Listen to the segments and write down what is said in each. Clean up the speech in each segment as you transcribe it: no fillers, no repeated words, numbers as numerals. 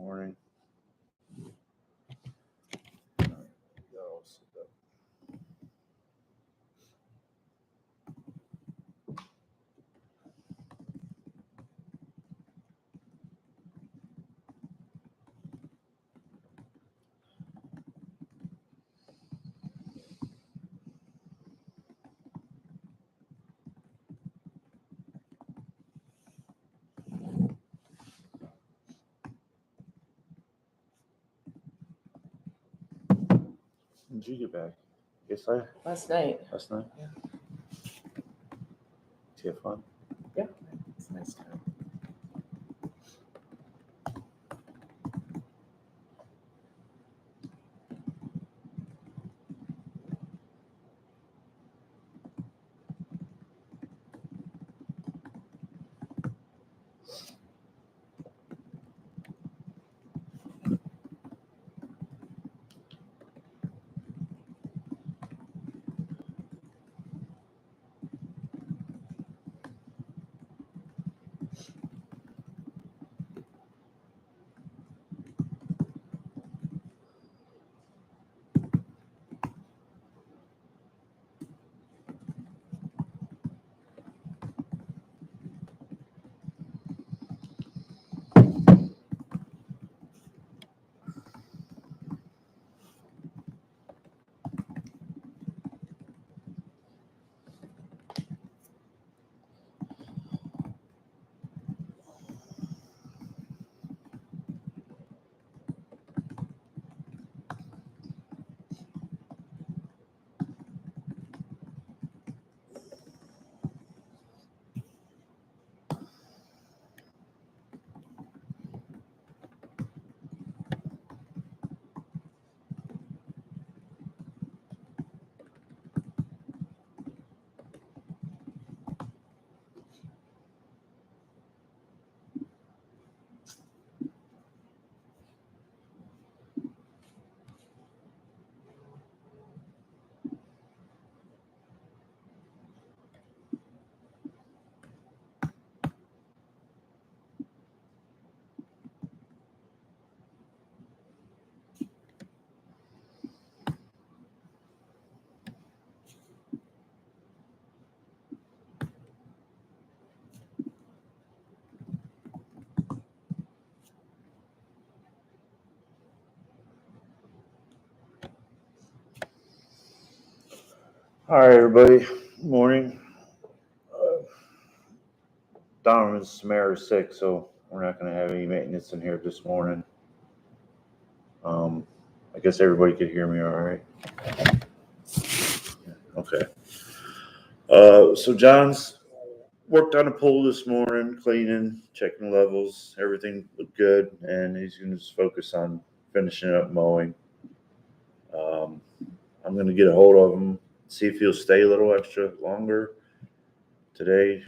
Morning. When did you get back? Last night. Last night? Yeah. Did you have fun? Yeah, it's a nice time. All right, everybody. Good morning. Donovan's Samara's sick, so we're not going to have any maintenance in here this morning. I guess everybody could hear me all right. Okay. So John's worked on a pool this morning, cleaning, checking levels. Everything looked good, and he's going to just focus on finishing up mowing. I'm going to get a hold of him, see if he'll stay a little extra longer today,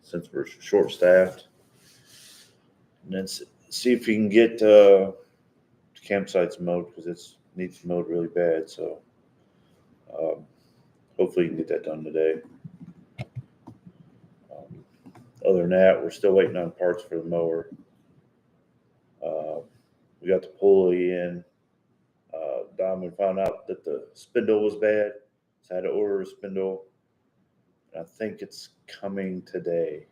since we're short-staffed, and then see if he can get the campsites mowed, because it needs mowed really bad. So hopefully he can get that done today. Other than that, we're still waiting on parts for the mower. We got the pulley in. Donovan found out that the spindle was bad, so I had to order a spindle. I think it's coming today.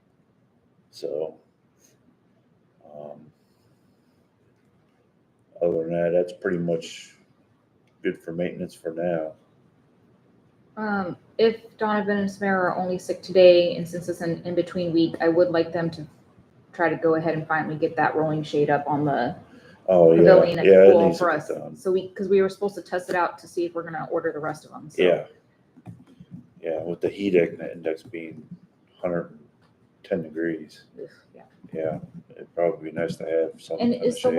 So other than that, that's pretty much good for maintenance for now. If Donovan and Samara are only sick today, and since it's an in-between week, I would like them to try to go ahead and finally get that rolling shade up on the pavilion at the pool for us. So because we were supposed to test it out to see if we're going to order the rest of them. So. Yeah, with the heat index being 110 degrees. Yeah, it'd probably be nice to have something. And is the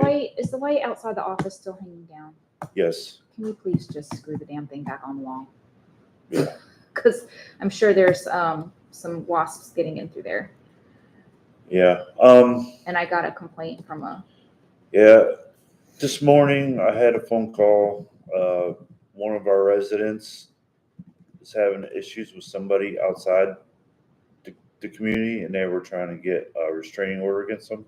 light outside the office still hanging down? Yes. Can we please just screw the damn thing back on the wall? Yeah. Because I'm sure there's some wasps getting in through there. Yeah. And I got a complaint from a. Yeah. This morning I had a phone call. One of our residents is having issues with somebody outside the community, and they were trying to get a restraining order against them.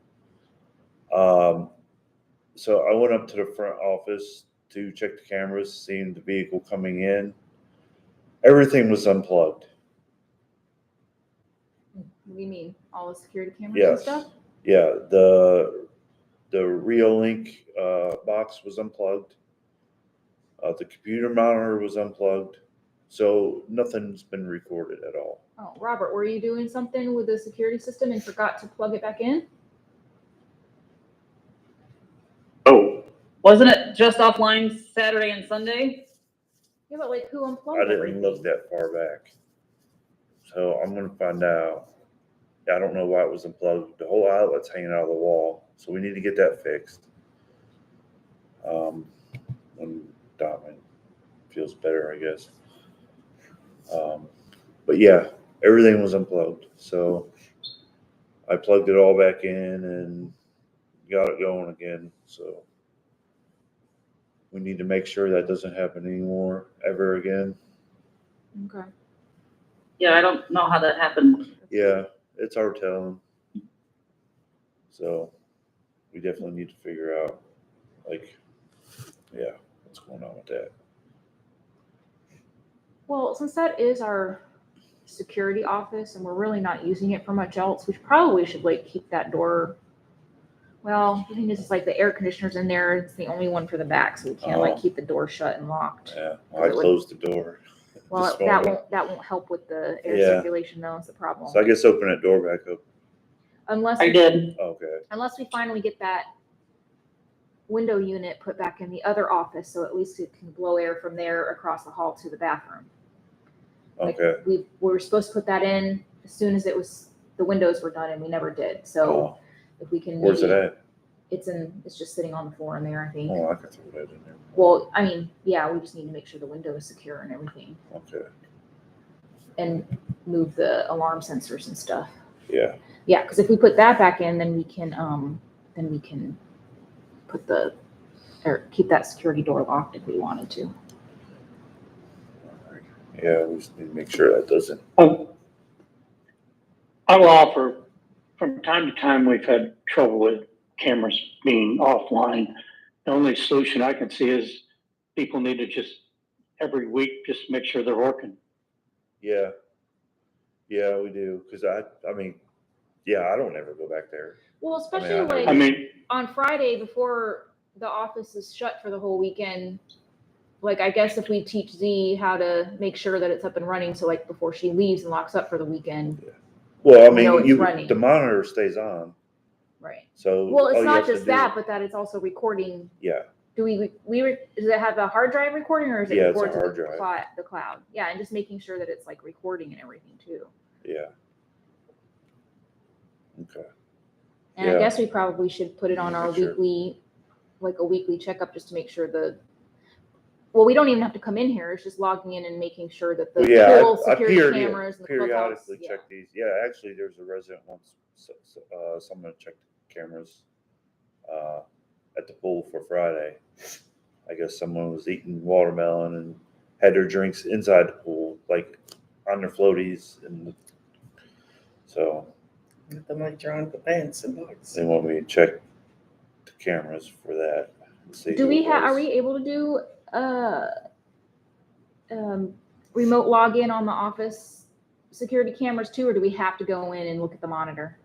So I went up to the front office to check the cameras, seeing the vehicle coming in. Everything was unplugged. What do you mean? All the security cameras and Yes. stuff? Yeah, the Reolink box was unplugged. The computer monitor was unplugged. So nothing's been recorded at all. Oh, Robert, were you doing something with the security system and forgot to plug it back in? Oh, wasn't it just offline Saturday and Sunday? Yeah, but like who unplugged I didn't everything? look that far back. So I'm going to find out. I don't know why it was unplugged. The whole outlet's hanging out of the wall. So we need to get that fixed. When Diamond feels better, I guess. But yeah, everything was unplugged. So I plugged it all back in and got it going again. So we need to make sure that doesn't happen anymore ever again. Okay. Yeah, I don't know how that happened. Yeah, it's our telling. So we definitely need to figure out, like, yeah, what's going on with that. Well, since that is our security office and we're really not using it for much else, we probably should like keep that door. Well, the thing is, it's like the air conditioner's in there. It's the only one for the back, so we can't like keep the door shut and locked. Yeah, I closed the door. Well, this that morning. won't help with the air Yeah. circulation though. It's the problem. So I guess open that door back up. Unless I did. Okay. unless we finally get that window unit put back in the other office, so at least it can blow air from there across the hall to the bathroom. Like, Okay. we were supposed to put that in as soon as the windows were done, and we never did. So if we can, Where's it at? It's just sitting on the floor in there, I think. Oh, I can throw that in there. Well, I mean, yeah, we just need to make sure the window is secure and everything, Okay. and move the alarm sensors and stuff. Yeah. Yeah, because if we put that back in, then we can put keep that security door locked if we wanted to. All right. Yeah, we just need to make sure that doesn't. I will offer, from time to time, we've had trouble with cameras being offline. The only solution I can see is people need to just, every week, just make sure they're working. Yeah. Yeah, we do. Because I mean, yeah, I don't ever go back there. Well, especially I like mean, on Friday before the office is shut for the whole weekend. Like, I guess if we teach Z how to make sure that it's up and running, so like before she leaves and locks up for the weekend. Well, I We know mean, it's running. the monitor stays on. Right. So Well, it's all you not have to just do- that, but that it's also recording. Yeah. Do does it have a hard drive recording, or is it Yeah, it's a record to hard the drive. the cloud? Yeah, and just making sure that it's like recording and everything too. Yeah. Okay. And I Yeah. guess we probably should put it on our Make sure. weekly checkup just to make sure well, we don't even have to come in here. It's just logging in and making sure that the full security cameras and the clubhouse. periodically Yeah. check these. Yeah, actually, there's a resident once. Someone checked the cameras at the pool for Friday. I guess someone was eating watermelon and had their drinks inside the pool, like on their floaties, and so The mic drawn the pants and box. they want me to check the cameras for that. And see Do who we it are was. we able to do remote login on the office security cameras too, or do we have to go in and look at the monitor?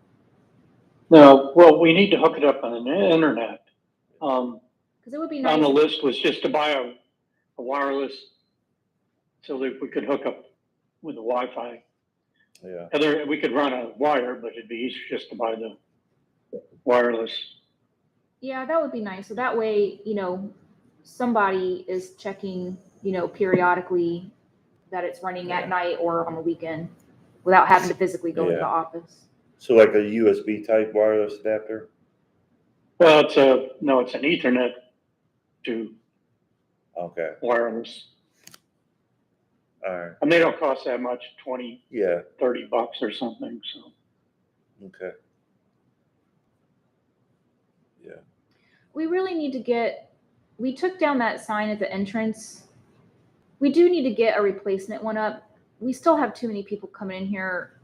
no, well, we need to hook it up on the internet. Because it would be On nice. the list was just to buy a wireless so that we could hook up with the Wi-Fi. Yeah. We could run a wire, but it'd be easier just to buy the wireless. Yeah, that would be nice. So that way, somebody is checking, periodically that it's running at night or on the weekend without having to physically go to Yeah. the office. So like a USB type wireless adapter. Well, it's an Ethernet to Okay. wireless. All right. And they don't cost that much, 20, Yeah. $30 or something, so. Okay. Yeah. We really need to we took down that sign at the entrance. We do need to get a replacement one up. We still have too many people coming in here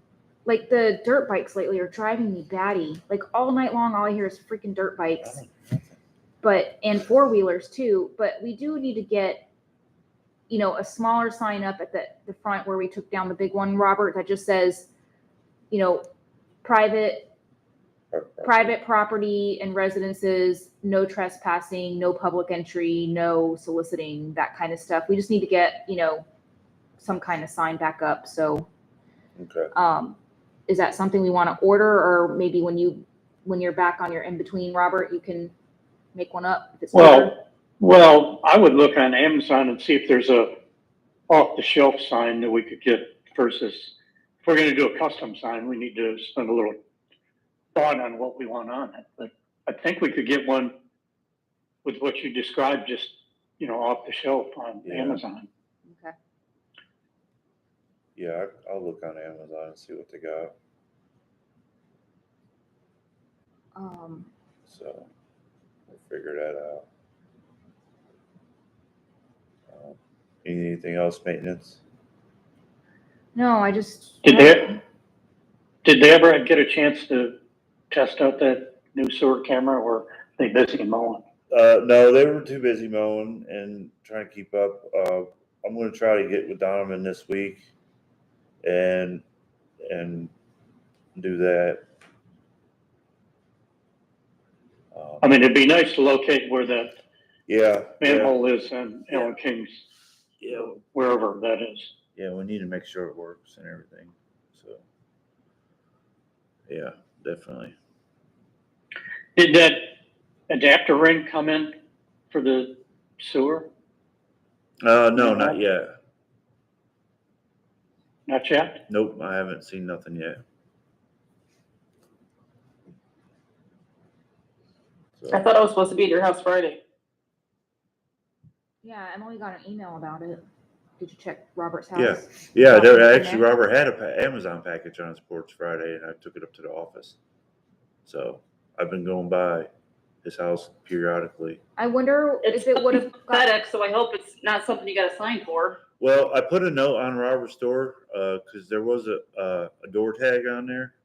like the dirt bikes lately are driving me batty. Like all night long, all I hear is freaking dirt bikes. And 4-wheelers too. But we do need to get, a smaller sign up at the front where we took down the big one, Robert, that just says, private property and residences, no trespassing, no public entry, no soliciting, that kind of stuff. We just need to get, some kind of sign back up. So, Okay. is that something we want to order, or maybe when you're back on your in between, Robert, you can make one up if it's cheaper? Well, I would look on Amazon and see if there's a off the shelf sign that we could get versus if we're going to do a custom sign, we need to spend a little thought on what we want on it. But I think we could get one with what you described, just, off the shelf on Amazon. Okay. Yeah, I'll look on Amazon and see what they got. So we'll figure that out. Anything else maintenance? No, I just. Did they ever get a chance to test out that new sewer camera, or are they busy mowing? No, they were too busy mowing and trying to keep up. I'm going to try to get with Donovan this week and do that. I mean, it'd be nice to locate where that Yeah. manhole is on Allen King's, wherever that is. Yeah, we need to make sure it works and everything. So, yeah, definitely. Did that adapter ring come in for the sewer? No, not yet. Not yet? Nope, I haven't seen nothing yet. I thought I was supposed to be at your house Friday. Yeah, Emily got an email about it. Did you check Robert's house? Yeah. Robert had a Amazon package on his porch Friday, and I took it up to the office. So I've been going by his house periodically. I wonder if it would have FedEx, so I hope it's not something you got to sign for. Well, I put a note on Robert's door because there was a door tag on there,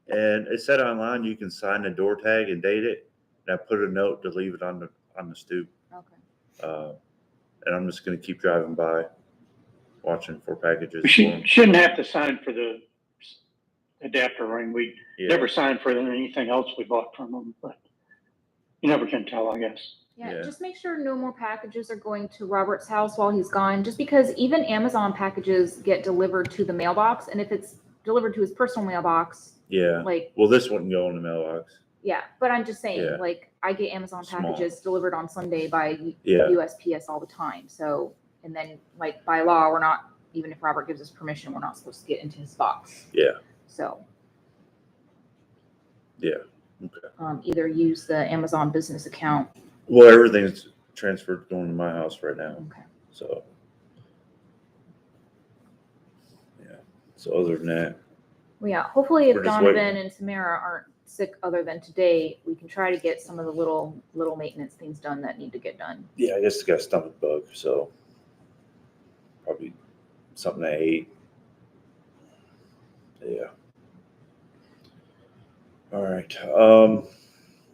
and it said online you can sign the door tag and date it. And I put a note to leave it on the stoop. Okay. And I'm just going to keep driving by, watching for packages. We shouldn't have to sign for the adapter ring. We never signed for anything else we bought from them, but you never can tell, I guess. Yeah, just make sure no more packages are going to Robert's house while he's gone, just because even Amazon packages get delivered to the mailbox, and if it's delivered to his personal mailbox, well, this wouldn't go in the mailbox. Yeah, but I'm just saying, I get Amazon packages delivered on Sunday by USPS all the time. So, and then by law, we're not, even if Robert gives us permission, we're not supposed to get into his box. Yeah. So. Yeah. Okay. Either use the Amazon business account. Well, everything's transferred going to my house right now. Okay. So. Yeah. So other than that. Well, yeah. Hopefully, if Donovan and Tamara aren't sick other than today, we can try to get some of the little maintenance things done that need to get done. Yeah, I guess it's got a stomach bug, so probably something I ate. Yeah. All right.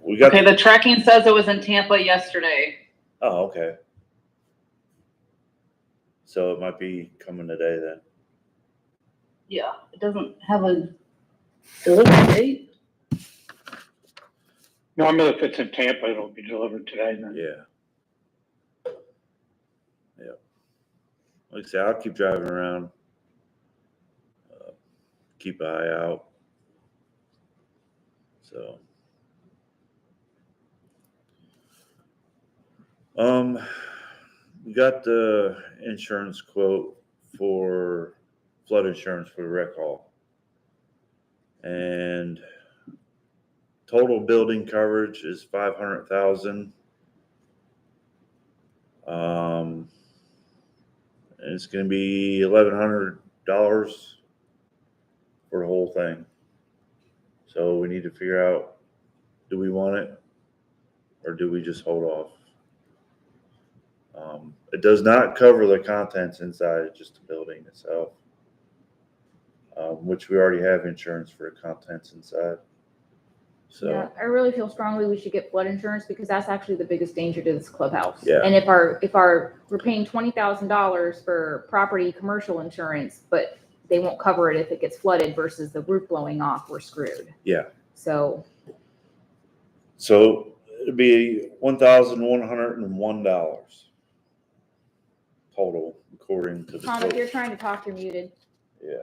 We got the tracking says it was in Tampa yesterday. Oh, okay. So it might be coming today then. Yeah, it doesn't have a delivery date. Normally, if it's in Tampa, it'll be delivered today. Then. Yeah. Yeah. Like I said, I'll keep driving around. Keep an eye out. So. We got the insurance quote for flood insurance for the rec hall. And total building coverage is 500,000. And it's going to be $1,100 for the whole thing. So we need to figure out, do we want it or do we just hold off? It does not cover the contents inside, just the building itself. which we already have insurance for the contents inside. So, Yeah, I really feel strongly we should get flood insurance because that's actually the biggest danger to this clubhouse. Yeah. And if we're paying $20,000 for property commercial insurance, but they won't cover it if it gets flooded versus the roof blowing off, we're screwed. yeah. So It'd be $1,101 total, according to the Tom, if quote. you're trying to talk, you're muted. Yeah.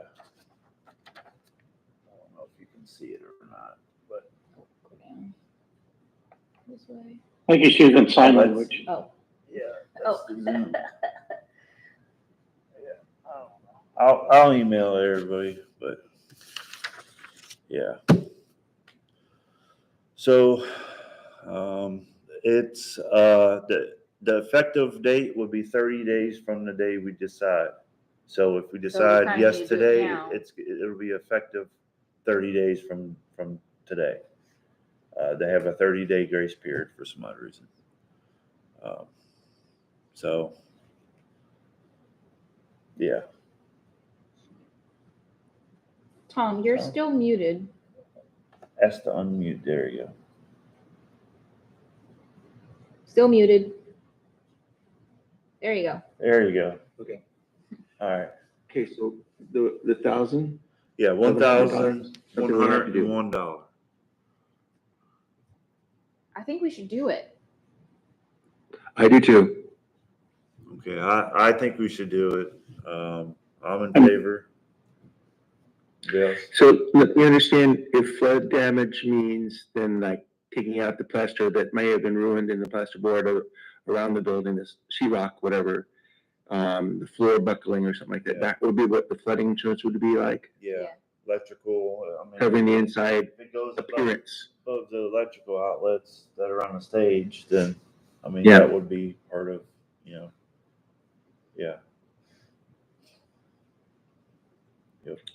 I don't know if you can see it or not, but Go down. This way. I think he's using sign Let's- language. Oh. yeah. Oh. that's the Zoom. I'll email everybody, but yeah. So, it's, the effective date would be 30 days from the day we decide. So if we decide kinda yes need to do it today, now. it'll be effective 30 days from today. They have a 30-day grace period for some odd reason. So, yeah. Tom, you're Tom? still muted. Ask to unmute. There you go. Still muted. There you go. There you go. Okay. All right. Okay, so the 1,000, Yeah, $1,101. I think we should do it. I do too. Okay, I think we should do it. I'm in favor. Yes. So let me understand, if flood damage means then like taking out the plaster that may have been ruined in the plasterboard or around the building, this sheetrock, whatever, the floor buckling or something like that, Yeah. that would be what the flooding insurance would be like, Yeah, electrical, I mean. covering the inside If it goes above appearance. the electrical outlets that are on the stage, then, I mean, Yeah. that would be part of, yeah.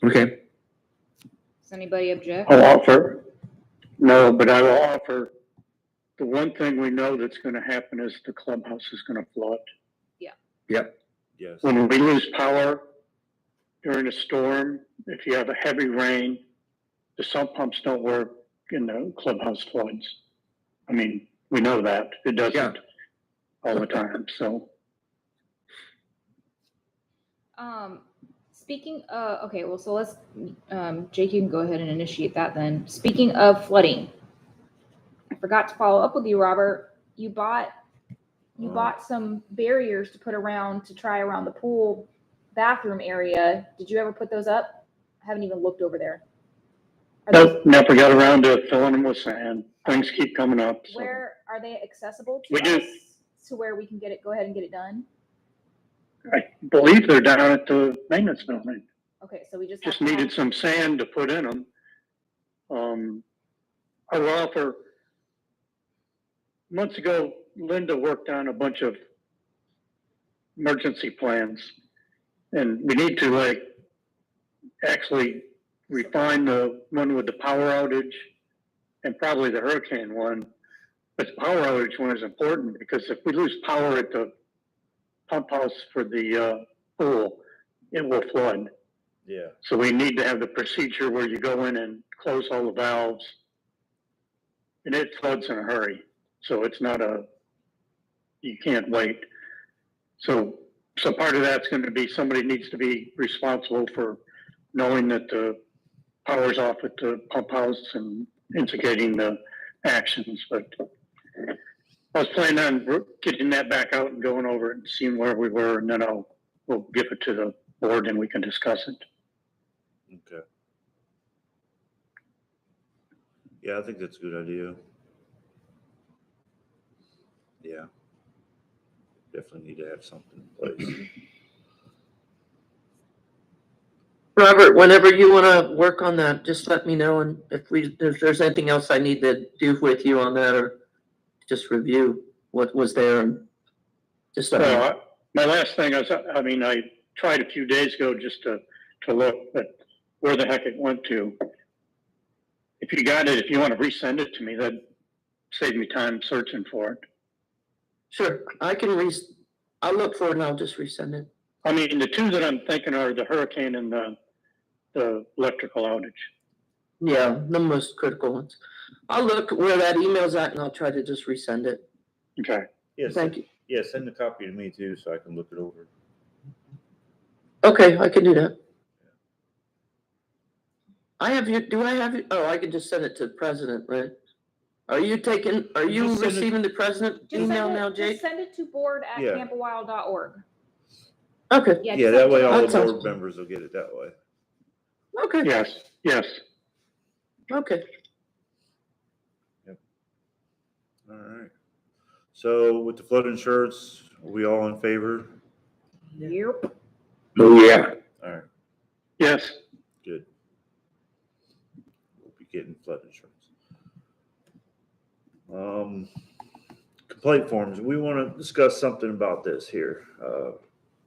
Okay, Does anybody object? I'll offer, no, but I will offer, the one thing we know that's gonna happen is the clubhouse is gonna flood. yep, Yes. When we lose power during a storm, if you have a heavy rain, the sump pumps don't work and the clubhouse floods. I mean, we know that. It Yeah. doesn't all the time, so. Speaking of, okay, well, so let's, Jake, you can go ahead and initiate that then. Speaking of flooding, I forgot to follow up with you, Robert. You bought some barriers to put around, to try around the pool bathroom area. Did you ever put those up? I haven't even looked over there. Are Nope, never got around to filling them with sand. Things keep coming up. So. Where are they accessible to We do. us? To where we can go ahead and get it done? I believe they're down at the maintenance building. Okay, so we just Just have to needed some sand to put in them. I will offer, months ago, Linda worked on a bunch of emergency plans. And we need to actually refine the one with the power outage and probably the hurricane one. But the power outage one is important because if we lose power at the pump house for the pool, it will flood. Yeah. So we need to have the procedure where you go in and close all the valves. And it floods in a hurry. So it's not you can't wait. So part of that's going to be somebody needs to be responsible for knowing that the power's off at the pump house and instigating the actions. But I was planning on getting that back out and going over it and seeing where we were, and then we'll give it to the board and we can discuss it. Okay. Yeah, I think that's a good idea. Yeah. Definitely need to have something in place. Robert, whenever you want to work on that, just let me know. And if there's anything else I need to do with you on that, or just review what was there, and just let me know. My last thing is, I tried a few days ago just to look at where the heck it went to. If you got it, if you want to resend it to me, that'd save me time searching for it. Sure, I can I'll look for it and I'll just resend it. I mean, the two that I'm thinking are the hurricane and the the electrical outage. Yeah, the most critical ones. I'll look where that email's at and I'll try to just resend it. Okay. Yes. Thank you. Yeah, send a copy to me too, so I can look it over. Okay, I can do that. I have you, do I have you? Oh, I can just send it to the president, right? Are you Just send it- receiving the president Just email send now, it, Jake? just send it to Yeah. board@camp-a-wyle.org. Okay, Yeah, Yeah, just that send it way to all the That sounds- board members will get it that way. okay, Yes, yes. okay. All right. So with the flood insurance, are we all in favor? Yep. Oh, yeah. All right, Yes. good. We'll be getting flood insurance. Complaint forms. We want to discuss something about this here.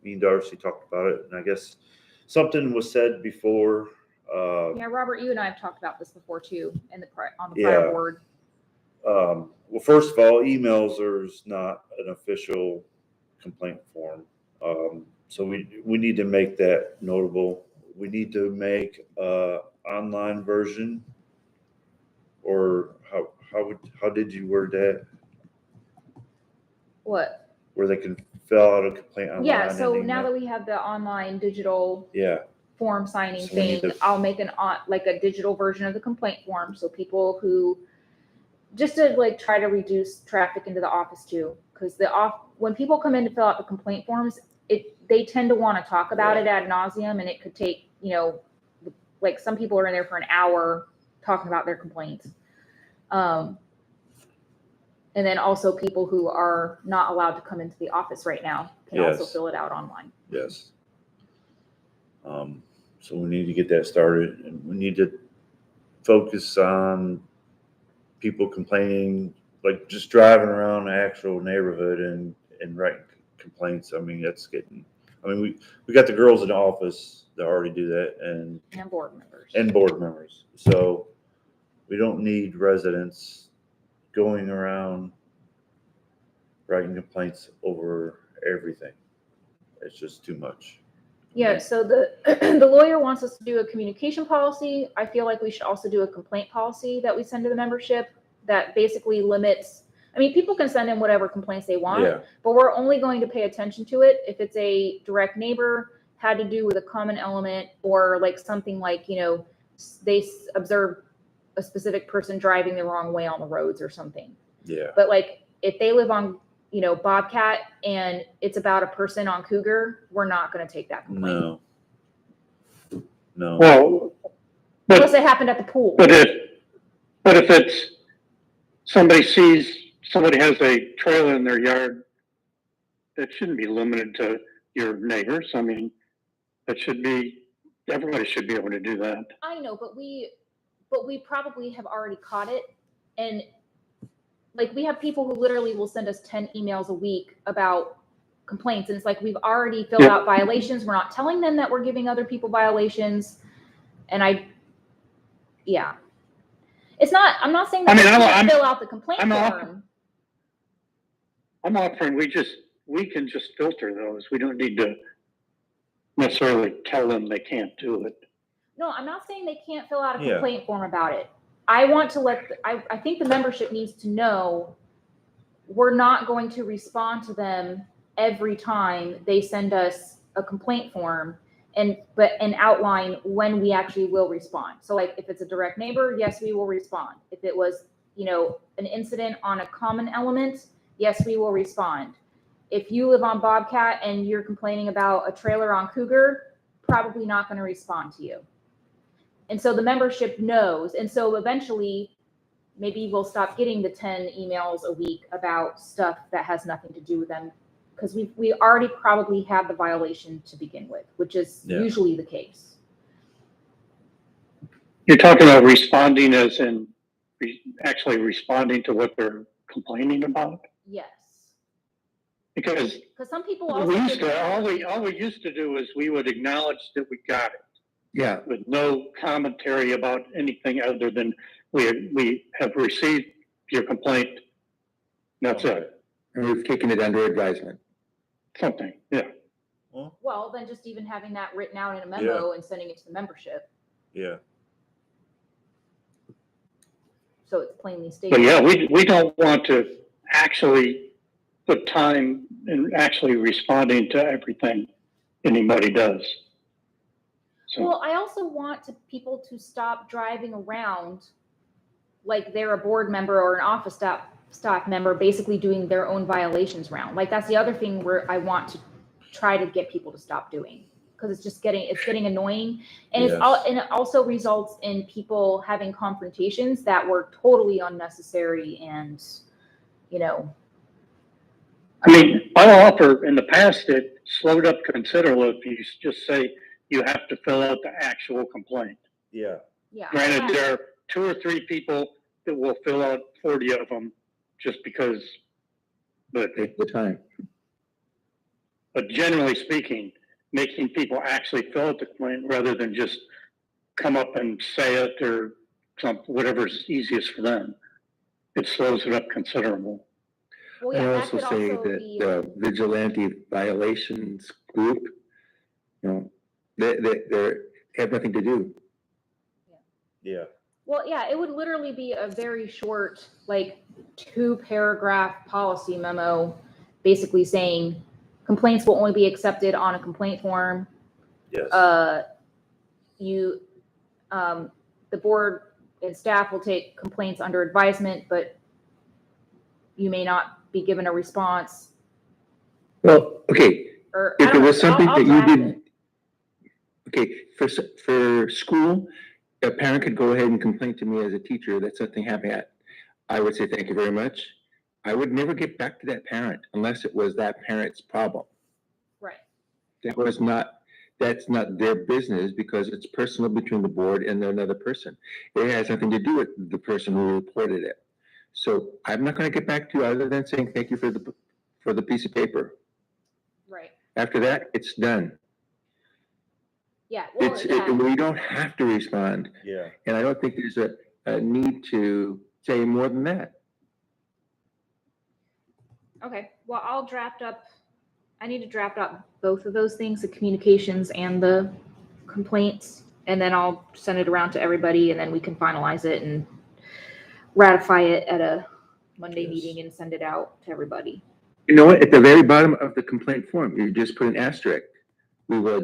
Me and Darcy talked about it, and I guess something was said before. Yeah, Robert, you and I have talked about this before too, on the Yeah. prior board. Well, first of all, emails is not an official complaint form. So we need to make that notable. We need to make a online version, or how did you word that? What? Where they can fill out a complaint online. Yeah, so and now email? that we have the online digital Yeah, form signing So we need thing, to- I'll make like a digital version of the complaint form, so people who, just to like try to reduce traffic into the office too, because when people come in to fill out the complaint forms, they tend to want to talk about it ad nauseum, and it could take, like some people are in there for an hour talking about their complaints. And then also people who are not allowed to come into the office right now can also Yes. fill it out online. yes. So we need to get that started, and we need to focus on people complaining, like just driving around the actual neighborhood and writing complaints. I mean, we got the girls in the office that already do that, and board members. board members. So we don't need residents going around writing complaints over everything. It's just too much. Yeah, so the lawyer wants us to do a communication policy. I feel like we should also do a complaint policy that we send to the membership that basically limits, people can send in whatever complaints they want, Yeah, but we're only going to pay attention to it if it's a direct neighbor, had to do with a common element, or like something like, they observe a specific person driving the wrong way on the roads or something. yeah, But like if they live on, Bobcat and it's about a person on Cougar, we're not going to take that complaint. no. Well, Unless but, it happened at the pool. but if it's, somebody has a trailer in their yard, that shouldn't be limited to your neighbors. Everybody should be able to do that. I know, but we probably have already caught it. And like we have people who literally will send us 10 emails a week about complaints. And it's like, we've already filled out violations. We're not telling them that we're giving other people violations. And it's not, I'm not saying that we can't fill out the complaint form. I'm offering, we can just filter those. We don't need to necessarily tell them they can't do it. No, I'm not saying they can't fill out a complaint form about it. I want to I think the membership needs to know we're not going to respond to them every time they send us a complaint form and outline when we actually will respond. So like if it's a direct neighbor, yes, we will respond. If it was, an incident on a common element, yes, we will respond. If you live on Bobcat and you're complaining about a trailer on Cougar, probably not going to respond to you. And so the membership knows. And so eventually, maybe we'll stop getting the 10 emails a week about stuff that has nothing to do with them, because we already probably had the violation to begin with, which is usually the case. You're talking about responding as in actually responding to what they're complaining about? Yes. Because some people also all we used to do is we would acknowledge that we got it. Yeah. With no commentary about anything other than we have received your complaint. That's it. And we've taken it under advisement. Something, yeah. Well, then just even having that written out in a memo and sending it to the membership. Yeah. So it's plainly stated. But yeah, we don't want to actually put time in actually responding to everything anybody does. So, Well, I also want people to stop driving around like they're a board member or an office staff member, basically doing their own violations round. Like that's the other thing where I want to try to get people to stop doing, because it's getting annoying, and and it also results in people having confrontations that were totally unnecessary, and I mean, I'll offer in the past it slowed up considerably if you just say you have to fill out the actual complaint. Yeah. Granted, there are 2 or 3 people that will fill out 40 of them just because, but Take the time. generally speaking, making people actually fill out the complaint rather than just come up and say it or whatever's easiest for them, it slows it up considerable. well, I that also could say also that be, the vigilante violations group, they have nothing to do. Yeah. well, yeah, it would literally be a very short, like 2-paragraph policy memo, basically saying complaints will only be accepted on a complaint form. Yes. The board and staff will take complaints under advisement, but you may not be given a response. Well, okay, Or if it was something I'll that you draft did, it. okay, for school, a parent could go ahead and complain to me as a teacher that something happened. I would say, thank you very much. I would never get back to that parent unless it was that parent's problem. Right. That's not their business, because it's personal between the board and another person. It has nothing to do with the person who reported it. So I'm not going to get back to you other than saying thank you for the piece of paper. Right. After that, it's done. Yeah. Well, we don't have to respond. Yeah. And I don't think there's a need to say more than that. Okay. Well, I need to draft up both of those things, the communications and the complaints, and then I'll send it around to everybody, and then we can finalize it and ratify it at a Monday meeting and send it out to everybody. You know what? At the very bottom of the complaint form, you just put an asterisk. We will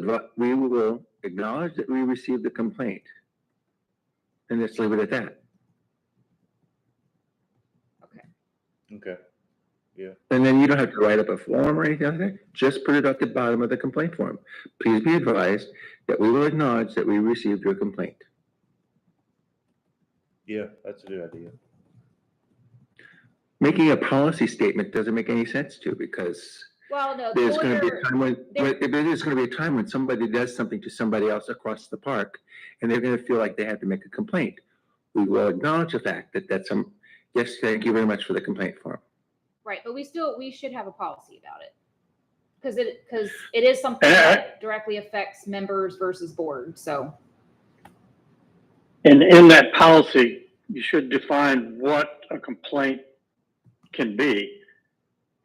acknowledge that we received the complaint. And let's leave it at that. Okay. Yeah. And then you don't have to write up a form or anything like that. Just put it at the bottom of the complaint form. Please be advised that we will acknowledge that we received your complaint. Yeah, that's a good idea. Making a policy statement doesn't make any sense to, because there's going to be a time there's going to be a time when somebody does something to somebody else across the park, and they're going to feel like they have to make a complaint. We will acknowledge the fact that yes, thank you very much for the complaint form. Right, but we should have a policy about it, because it is something that directly affects members versus board. So, and in that policy, you should define what a complaint can be.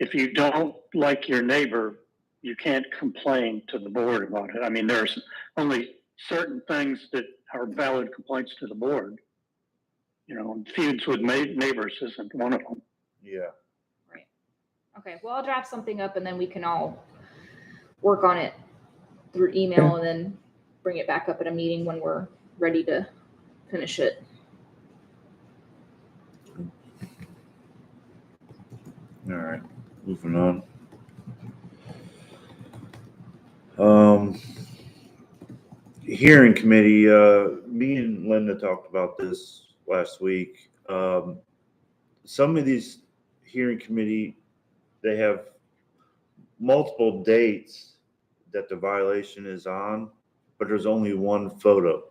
If you don't like your neighbor, you can't complain to the board about it. I mean, there's only certain things that are valid complaints to the board. Feuds with neighbors isn't one of them. Yeah. right. Okay. Well, I'll draft something up, and then we can all work on it through email, and then bring it back up at a meeting when we're ready to finish it. All right. Moving on. Hearing committee, me and Linda talked about this last week. Some of these hearing committee, they have multiple dates that the violation is on, but there's only one photo.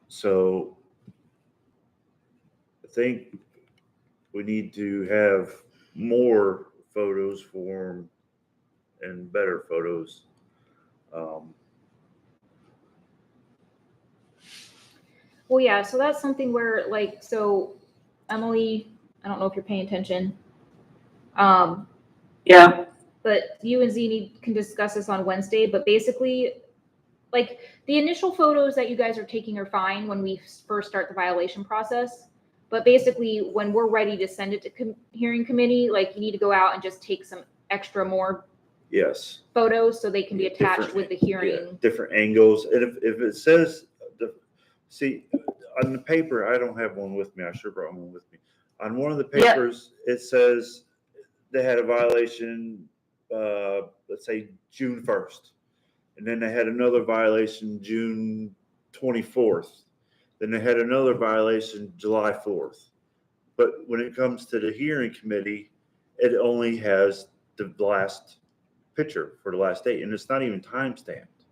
So I think we need to have more photos for them and better photos. Well, yeah. So that's something where, Emily, I don't know if you're paying attention. Yeah. But you and Z can discuss this on Wednesday. But basically, like the initial photos that you guys are taking are fine when we first start the violation process. But basically, when we're ready to send it to hearing committee, like you need to go out and just take some extra more Yes. photos so they can be attached Different- with the hearing. Yeah, different angles. And if it says, see, on the paper, I don't have one with me. I sure brought one with me. On one of the Yeah. papers, it says they had a violation, let's say June 1st. And then they had another violation June 24th. Then they had another violation July 4th. But when it comes to the hearing committee, it only has the last picture for the last date, and it's not even time stamped.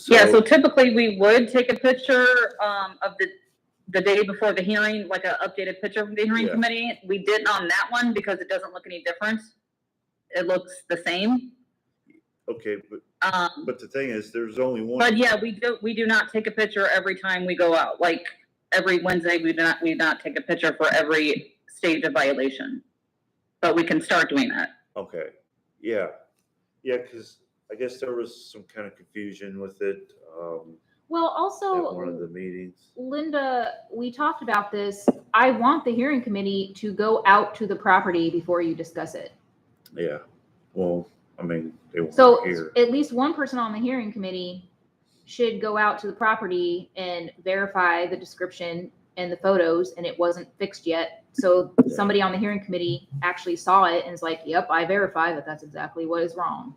Yeah, so typically we would take a picture of the day before the hearing, like an updated picture from the hearing Yeah. committee. We didn't on that one because it doesn't look any different. It looks the same. Okay, but the thing is, there's only one. But yeah, we do not take a picture every time we go out. Like every Wednesday, we do not take a picture for every stage of violation. But we can start doing that. Okay, yeah, because I guess there was some kind of confusion with it. Well, At also, one of the meetings. Linda, we talked about this. I want the hearing committee to go out to the property before you discuss it. Yeah, well, I mean, they weren't So here. at least one person on the hearing committee should go out to the property and verify the description and the photos, and it wasn't fixed yet. So somebody on the hearing committee actually saw it and is like, yep, I verify that that's exactly what is wrong.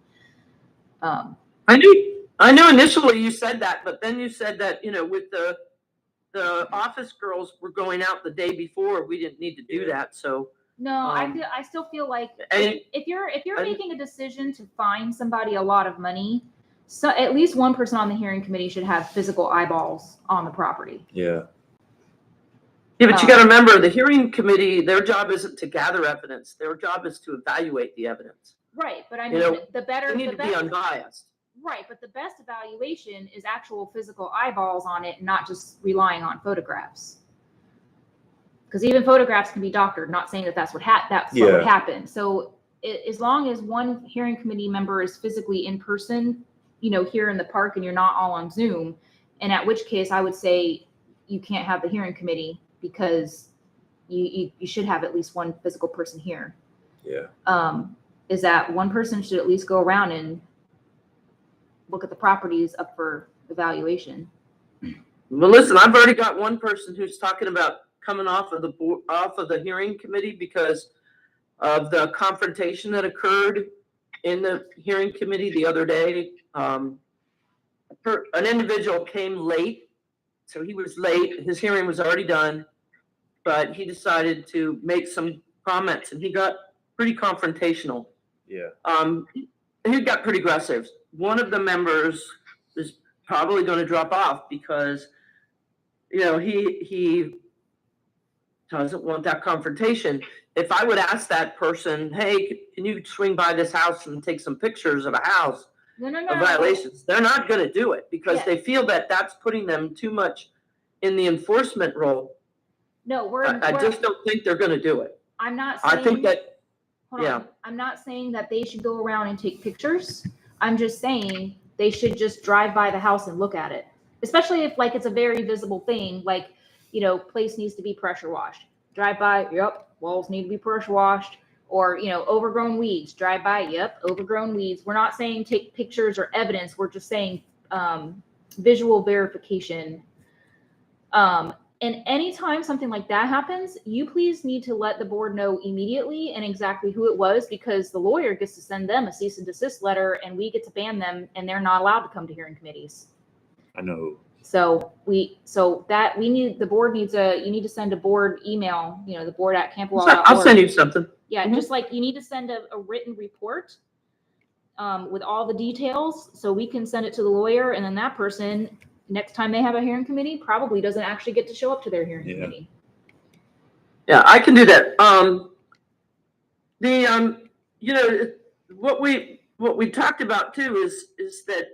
I knew initially you said that, but then you said that, with the office girls were going out the day before, we didn't need to do that, so. No, I still feel like and- if you're making a decision to fine somebody a lot of money, so at least one person on the hearing committee should have physical eyeballs on the property. Yeah, Yeah, but you gotta remember, the hearing committee, their job isn't to gather evidence, their job is to evaluate the evidence. Right, but I You mean, know, the better, They need the to be best, unbiased. right, but the best evaluation is actual physical eyeballs on it, not just relying on photographs. Because even photographs can be doctored. Not saying that that's what what would happen. So as long as one hearing committee member is physically in person, here in the park, and you're not all on Zoom, and at which case I would say you can't have the hearing committee because you should have at least one physical person here. yeah. Is that one person should at least go around and look at the properties up for evaluation. Well, listen, I've already got one person who's talking about coming off of the hearing committee because of the confrontation that occurred in the hearing committee the other day. An individual came late, so he was late. His hearing was already done, but he decided to make some comments, and he got pretty confrontational. Yeah. He got pretty aggressive. One of the members is probably going to drop off because, he doesn't want that confrontation. If I would ask that person, hey, can you swing by this house and take some pictures of a house No. of violations? They're not going to do it because Yeah. they feel that that's putting them too much in the enforcement role. No, I just don't think they're going to do it. I'm not saying. I think that, Hold on. I'm not saying that they should go around and take pictures. I'm just saying they should just drive by the house and look at it. Especially if it's a very visible thing, place needs to be pressure washed. Drive by, yep, walls need to be pressure washed. Or, overgrown weeds, drive by, yep, overgrown weeds. We're not saying take pictures or evidence. We're just saying visual verification. And anytime something like that happens, you please need to let the board know immediately and exactly who it was, because the lawyer gets to send them a cease and desist letter and we get to ban them and they're not allowed to come to hearing committees. I know. So you need to send a board email, the board at Camp-A-Wyle. I'll send you something. Yeah, Mhm. just like you need to send a written report with all the details so we can send it to the lawyer, and then that person, next time they have a hearing committee, probably doesn't actually get to show up to their hearing committee. Yeah, I can do that. What we talked about too is that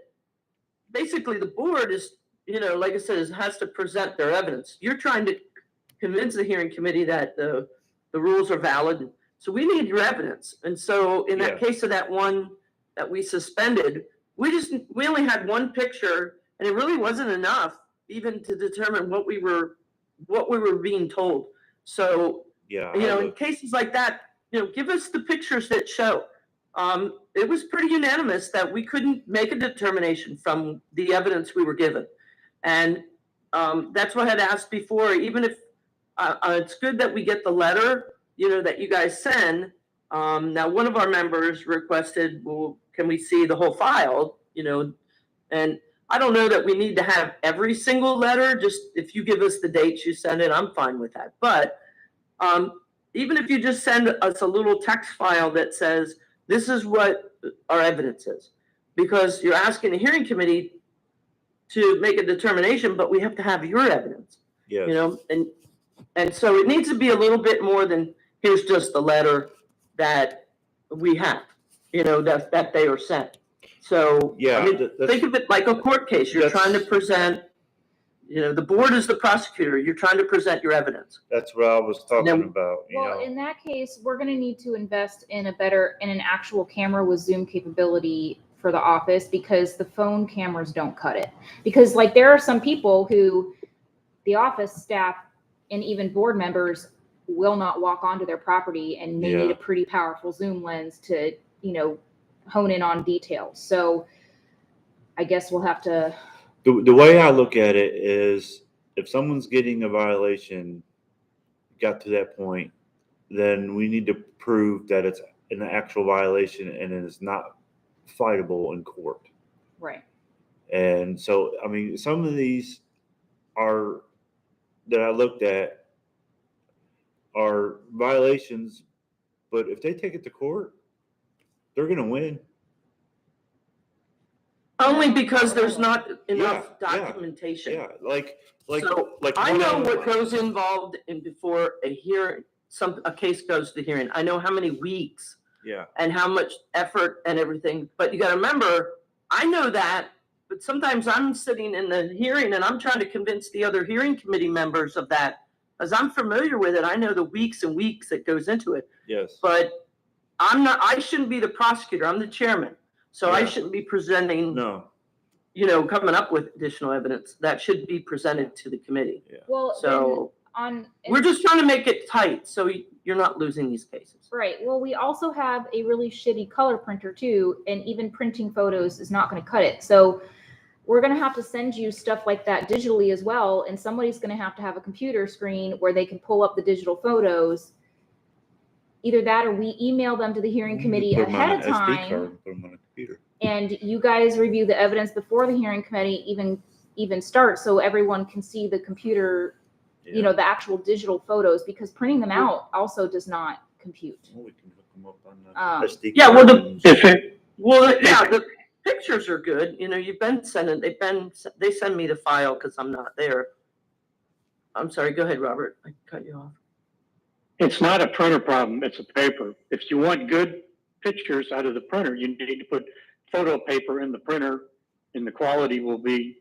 basically the board is, like I said, has to present their evidence. You're trying to convince the hearing committee that the rules are valid. So we need your evidence. And so in that case of that one that we suspended, we only had one picture, and it really wasn't enough even to determine what we were being told. So, Yeah. in cases like that, give us the pictures that show. It was pretty unanimous that we couldn't make a determination from the evidence we were given. And that's what I had asked before, even if it's good that we get the letter, that you guys send. Now, one of our members requested, well, can we see the whole file? And I don't know that we need to have every single letter. Just if you give us the dates you send it, I'm fine with that. But even if you just send us a little text file that says, this is what our evidence is, because you're asking the hearing committee to make a determination, but we have to have your evidence. Yes. And so it needs to be a little bit more than here's just the letter that we have, that they are sent. So Yeah, think of it like a court case. You're trying to present, the board is the prosecutor. You're trying to present your evidence. That's what I was talking about. Well, in that case, we're going to need to invest in an actual camera with zoom capability for the office, because the phone cameras don't cut it. Because there are some people who the office staff and even board members will not walk onto their property, and they need a pretty powerful zoom lens to, hone in on details. So I guess we'll have to. The way I look at it is, if someone's getting a violation, got to that point, then we need to prove that it's an actual violation and it is not fightable in court. Right. And so, some of these that I looked at are violations, but if they take it to court, they're going to win. Only because there's not enough documentation. Yeah, I know what goes involved in before a hearing, a case goes to hearing. I know how many weeks. Yeah. And how much effort and everything. But you got to remember, I know that, but sometimes I'm sitting in the hearing and I'm trying to convince the other hearing committee members of that, as I'm familiar with it. I know the weeks and weeks that goes into it. Yes. But I shouldn't be the prosecutor. I'm the chairman. So I shouldn't be presenting, coming up with additional evidence. That should be presented to the committee. Yeah. Well, so we're just trying to make it tight so you're not losing these cases. Right. Well, we also have a really shitty color printer too, and even printing photos is not going to cut it. So we're going to have to send you stuff like that digitally as well, and somebody's going to have a computer screen where they can pull up the digital photos. Either that, or we email them to the hearing committee ahead of time, put them on a computer, and you guys review the evidence before the hearing committee even starts, so everyone can see the computer, the actual digital photos, because printing them out also does not compute. Well, we can hook them up on the SD Yeah, card. the pictures are good. You've been sending. They send me the file because I'm not there. I'm sorry. Go ahead, Robert. I cut you off. It's not a printer problem, it's a paper. If you want good pictures out of the printer, you need to put photo paper in the printer, and the quality will be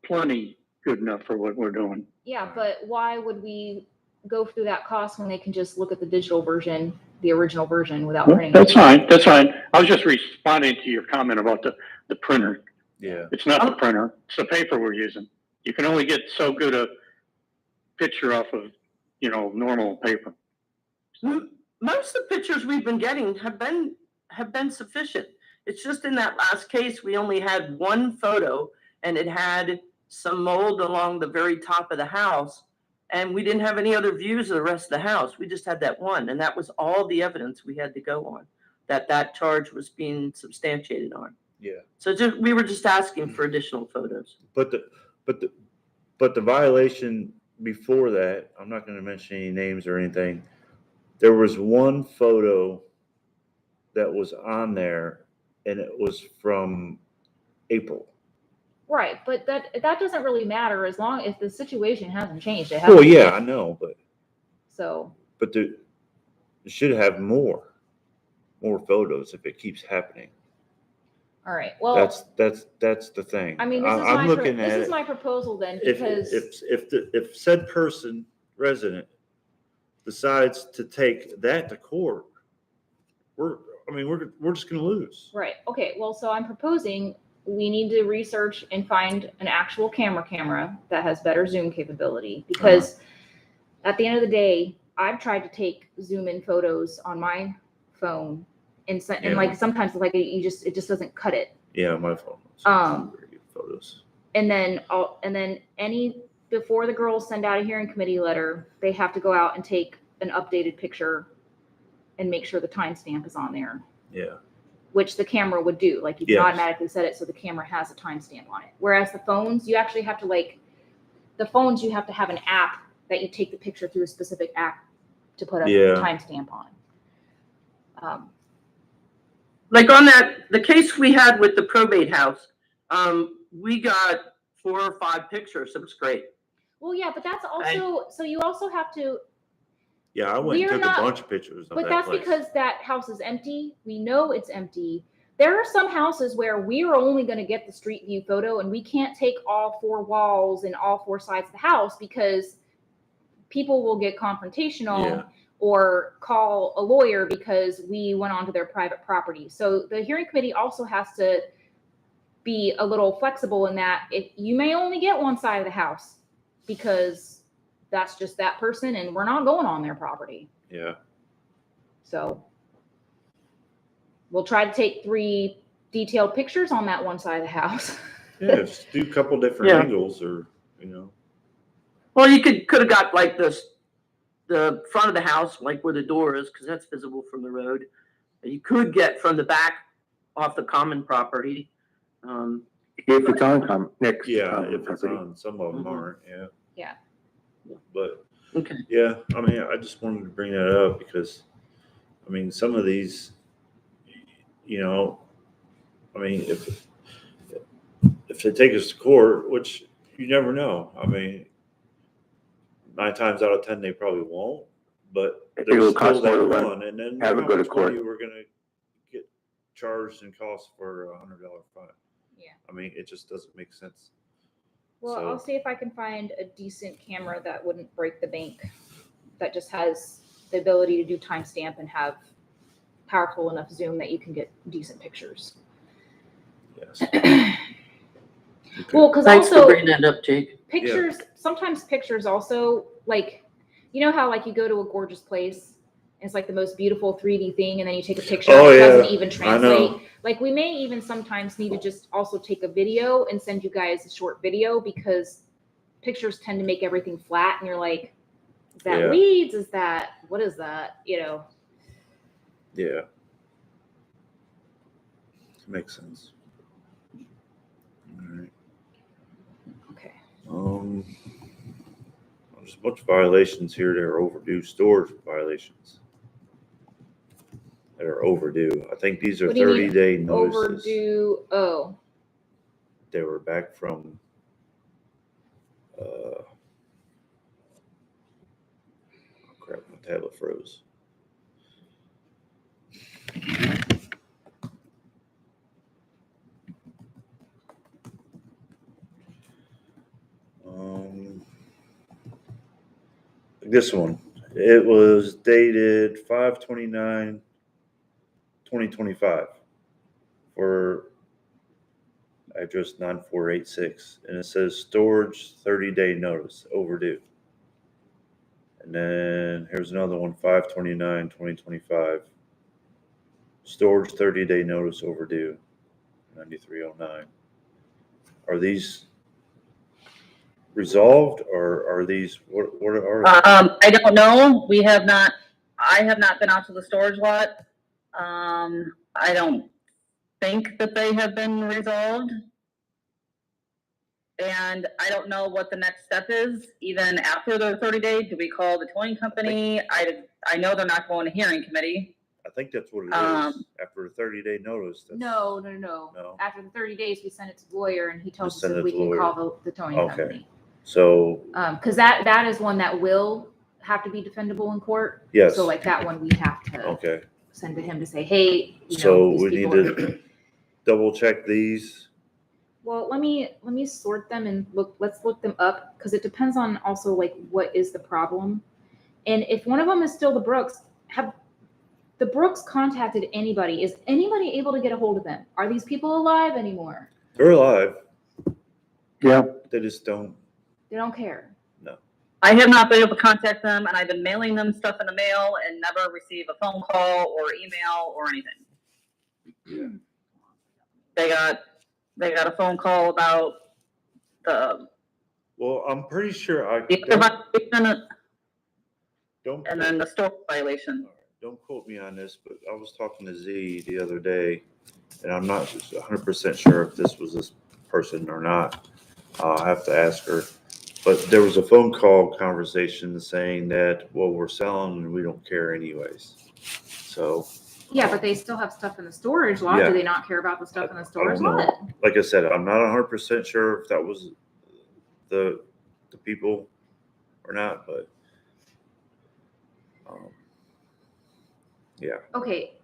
plenty good enough for what we're doing. Yeah, but why would we go through that cost when they can just look at the digital version, the original version, without printing? That's fine. I was just responding to your comment about the printer. Yeah. It's not the printer, it's the paper we're using. You can only get so good a picture off of, normal paper. Most of the pictures we've been getting have been sufficient. It's just in that last case, we only had one photo, and it had some mold along the very top of the house, and we didn't have any other views of the rest of the house. We just had that one, and that was all the evidence we had to go on, that charge was being substantiated on. Yeah. So we were just asking for additional photos. But the violation before that, I'm not going to mention any names or anything. There was one photo that was on there, and it was from April. Right, but that doesn't really matter as long if the situation hasn't changed. Well, yeah, I know, but there should have more photos if it keeps happening. All right. Well, that's the thing. This is my proposal then, because if said resident decides to take that to court, I mean, we're just gonna lose. Right. Okay. Well, so I'm proposing we need to research and find an actual camera that has better zoom capability, because at the end of the day, I've tried to take zoom in photos on my phone, and like sometimes like it just doesn't cut it. Yeah, my phone. Very good photos. And then before the girls send out a hearing committee letter, they have to go out and take an updated picture and make sure the timestamp is on there. Yeah. Which the camera would do. Like you can automatically set it so the camera has a timestamp on it. Whereas the phones, you actually have to you have to have an app that you take the picture through a specific app to put a timestamp on. Like on the case we had with the probate house, we got 4 or 5 pictures. It was great. Well, yeah, but that's also, so you also have to. Yeah, I went and took a bunch of pictures of but that's place. because that house is empty. We know it's empty. There are some houses where we are only going to get the street view photo, and we can't take all 4 walls and all 4 sides of the house because people will get confrontational or call a lawyer because we went onto their private property. So the hearing committee also has to be a little flexible in that if you may only get one side of the house because that's just that person and we're not going on their property. Yeah. So we'll try to take 3 detailed pictures on that one side of the house. Yeah, just do a couple different angles or, Well, you could have got like the front of the house, like where the door is, because that's visible from the road. You could get from the back off the common property. If it's on next. if it's on, some of them aren't. Yeah. Yeah. But Okay. yeah, I mean, I just wanted to bring that up because, I mean, some of these, I mean, if they take us to court, which you never know. I mean, 9 times out of 10 they probably won't, but there's still that one, and then have it go to court. We're gonna get charged and cost for $100 fine. Yeah. I mean, it just doesn't make sense. Well, So- I'll see if I can find a decent camera that wouldn't break the bank, that just has the ability to do timestamp and have powerful enough zoom that you can get decent pictures. Yes. Well, because Thanks for also bringing that up, Jake. pictures, sometimes pictures also, like, you know how like you go to a gorgeous place and it's like the most beautiful 3D thing, and then you take a picture and it doesn't even translate. Like we may even sometimes need to just also take a video and send you guys a short video, because pictures tend to make everything flat and you're like, is that weeds? Is that, what is that? Yeah. Makes sense. All right. Okay. There's a bunch of violations here that are overdue, storage violations that are overdue. I think these are What do you mean, 30-day notices. Overdue. Oh, They were back from oh crap, my tablet froze. This one, it was dated 5/29/2025 for address 9486, and it says storage 30-day notice overdue. And then here's another one, 5/29/2025, storage 30-day notice overdue, 9309. Are these resolved, or are these what are I don't know. I have not been out to the storage lot. I don't think that they have been resolved. And I don't know what the next step is, even after the 30 days. Do we call the towing company? I know they're not going to hearing committee. I think that's what it is. After a 30-day notice. no. No. After the 30 days, we send it to the lawyer and he tells Just us send if it we to can lawyer. call the towing company. So Because that is one that will have to be defendable in court. yes. So like that one, we have to Okay. send to him to say, hey, So these we need people to double check these. Well, let me sort them and let's look them up, because it depends on also like what is the problem. And if one of them is still the Brooks, the Brooks contacted anybody. Is anybody able to get a hold of them? Are these people alive anymore? They're alive. Yeah. They just don't. They don't care. I have not been able to contact them, and I've been mailing them stuff in the mail and never receive a phone call or email or anything. Yeah. They got a phone call about the Well, I'm pretty sure I other violation don't. and then the store violation. Don't quote me on this, but I was talking to Z the other day, and I'm not 100% sure if this was this person or not. I'll have to ask her. But there was a phone call conversation saying that, well, we're selling and we don't care anyways. So. Yeah, but they still have stuff in the storage lot. Yeah. Do they not care about the stuff in the I storage don't know. lot? Like I said, I'm not 100% sure if that was the people or not, but yeah. Okay.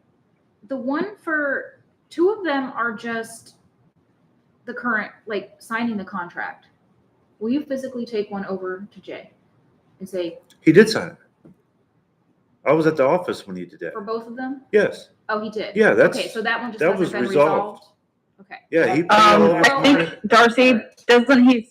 The one for two of them are just the current, like signing the contract. Will you physically take one over to Jay and say He did sign it. I was at the office when he did that. for both of them? Yes. Oh, he did. Yeah, that's. Okay, so that one just that hasn't was been resolved. Okay. Yeah, he. I think Darcy, doesn't he?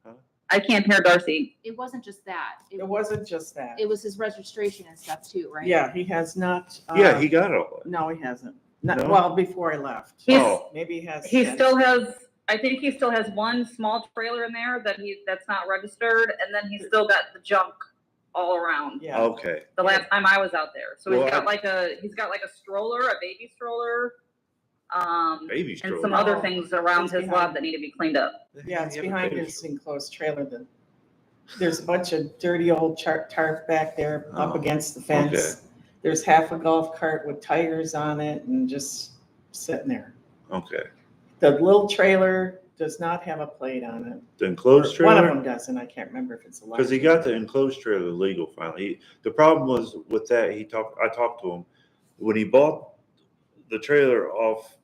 Huh? I can't hear Darcy. It wasn't just that. It wasn't just that. It was his registration and stuff too, right? Yeah, he has not. Yeah, he got all that. No, he hasn't. Not, No? well, before I left. Oh. Maybe he has. He since. still has, I think he still has one small trailer in there that's not registered, and then he's still got the junk all around. Yeah. Okay. The last time I was out there. So Well, he's got like a stroller, a baby stroller, Baby and stroller. some other things around It's his behind. lot that need to be cleaned up. Yeah, it's Yeah, but behind baby his enclosed trailer. There's a bunch of dirty old tarp back there up Oh, against the fence. okay. There's half a golf cart with tires on it and just sitting there. Okay. The little trailer does not have a plate on it. The enclosed One of trailer? them doesn't. I can't remember if it's a. Because he got the enclosed trailer legal finally. The problem was with that, I talked to him, when he bought the trailer off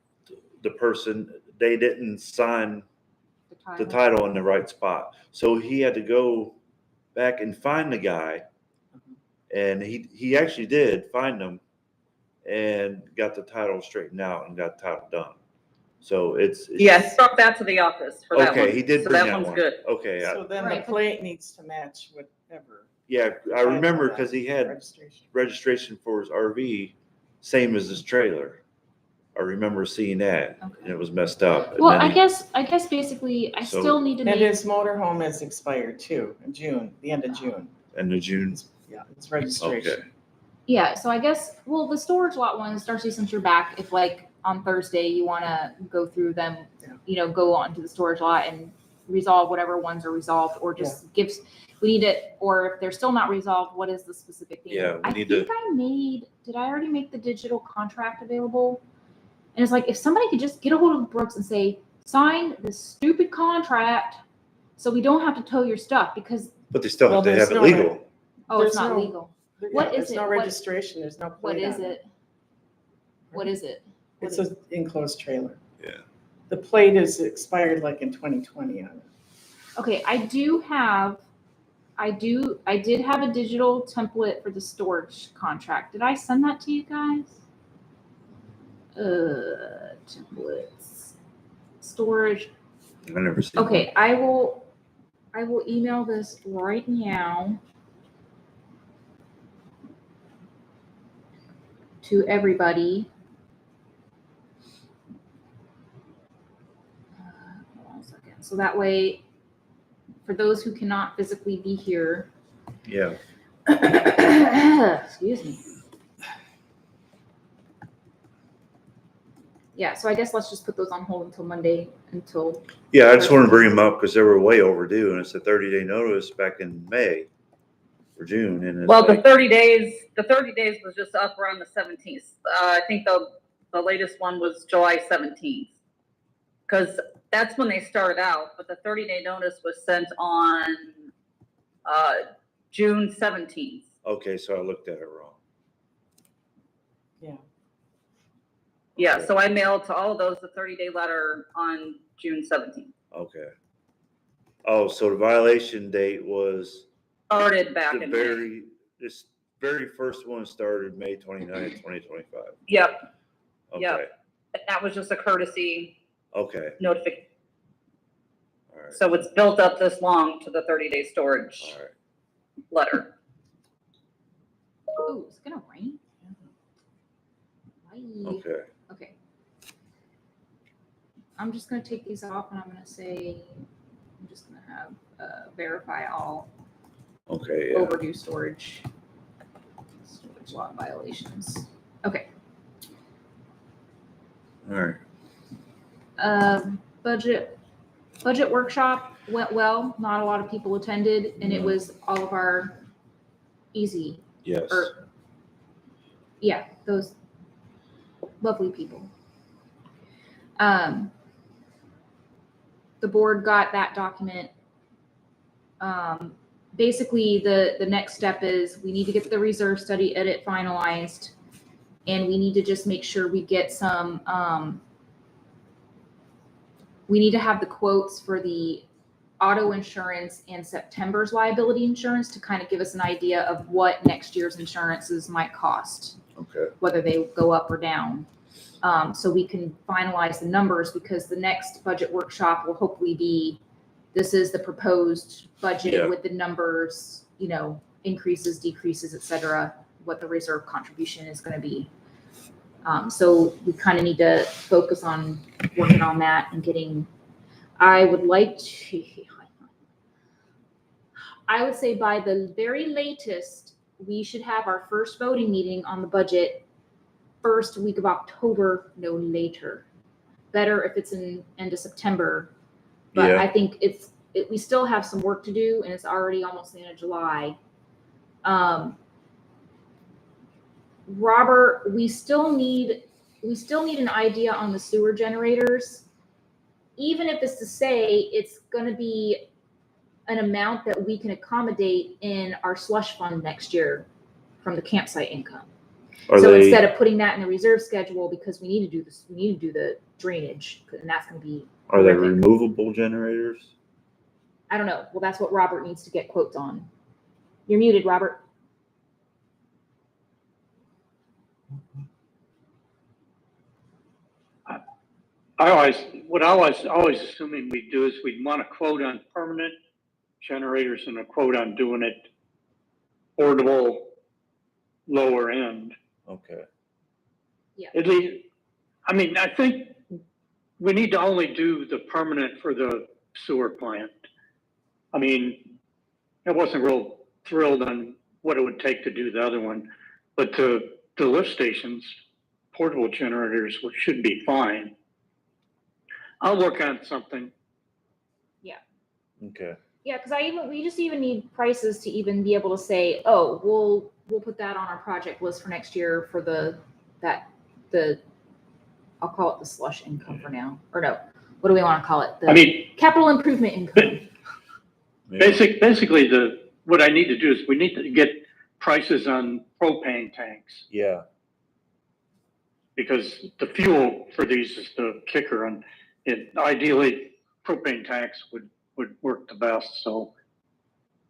the person, they didn't sign the title in the right spot. So he had to go back and find the guy. And he actually did find him and got the title straightened out and got the title done. So it's Yes, brought that to the office for that one. okay. He did So bring that that one's one. good. Okay. So then the Right, but- plate needs to match whatever. Yeah, I remember because he had Registration. registration for his RV, same as his trailer. I remember seeing that, Okay. and it was messed up. And Well, then I he- guess basically I So- still need to And make, his motorhome has expired too, in June, the end of June. And the June. Yeah, it's registration. Okay. yeah, so I guess, well, the storage lot ones, Darcy, since you're back, if like on Thursday you want to go through them, Yeah. go on to the storage lot and resolve whatever ones are resolved, or just we need it, or if they're still not resolved, what is the specific thing? Yeah, we I need think to- did I already make the digital contract available? And it's like, if somebody could just get a hold of Brooks and say, sign this stupid contract so we don't have to tow your stuff, because, But they still Well, have to there's have it no legal. oh, it's There's not no- legal. Yeah, What is there's it? no What- registration, there's no What plate is on it. it? What is it? What It's is an enclosed trailer. Yeah. The plate is expired like in 2020 on it. Okay, I did have a digital template for the storage contract. Did I send that to you guys? Templates. Storage. I never seen. Okay, I will email this right now to everybody. Hold on a second. So that way, for those who cannot physically be here, Yeah. excuse me. Yeah, so I guess let's just put those on hold until Monday, until, Yeah, I just want to bring them up because they were way overdue, and it's a 30-day notice back in May or June, and it's Well, the like, 30 days was just up around the 17th. I think the latest one was July 17th. Because that's when they started out, but the 30-day notice was sent on June 17th. okay, so I looked at it wrong. Yeah. Yeah, Okay. so I mailed to all of those the 30-day letter on June 17th. Okay. Oh, so the violation date was Started back the in May. very, this very first one started May 29th, 2025. Yep, Okay. Yep. That was just a courtesy Okay. notification. All right. So it's built up this long to the 30-day storage All right. letter. Ooh, it's gonna rain. Bye. Okay. Okay. I'm just gonna take these off and I'm gonna say, I'm just gonna have verify all Okay. Yeah. overdue storage lot violations. Okay. All right. Budget workshop went well. Not a lot of people attended, and it was all of our easy, Yes. or yeah, those lovely people. The board got that document. Basically, the next step is we need to get the reserve study edit finalized, and we need to just make sure we get some. We need to have the quotes for the auto insurance and September's liability insurance to kind of give us an idea of what next year's insurances might cost, Okay. whether they go up or down. So we can finalize the numbers, because the next budget workshop will hopefully be, this is the proposed budget Yeah. with the numbers, you know, increases, decreases, et cetera, what the reserve contribution is going to be. So we kind of need to focus on working on that and getting, I would say by the very latest, we should have our first voting meeting on the budget first week of October, no later. Better if it's in end of September, but Yeah. I think we still have some work to do, and it's already almost the end of July. Robert, we still need an idea on the sewer generators, even if it's to say it's going to be an amount that we can accommodate in our slush fund next year from the campsite income. Instead of putting that in the reserve schedule, because we need to do this, we need to do the drainage, and that's going to be. Are they horrific. removable generators? I don't know. Well, that's what Robert needs to get quotes on. You're muted, Robert. I was always assuming we'd do is we'd want a quote on permanent generators and a quote on doing it portable lower end. Okay. At least, I mean, I think we need to only do the permanent for the sewer plant. I mean, I wasn't real thrilled on what it would take to do the other one, but the lift stations, portable generators should be fine. I'll work on something. Okay. Yeah, because we just even need prices to even be able to say, oh, we'll put that on our project list for next year for the I'll call it the slush income for now. Or no, what do we want to call it? The capital improvement income. Basically what I need to do is we need to get prices on propane tanks. Yeah. Because the fuel for these is the kicker, and ideally propane tanks would work the best. So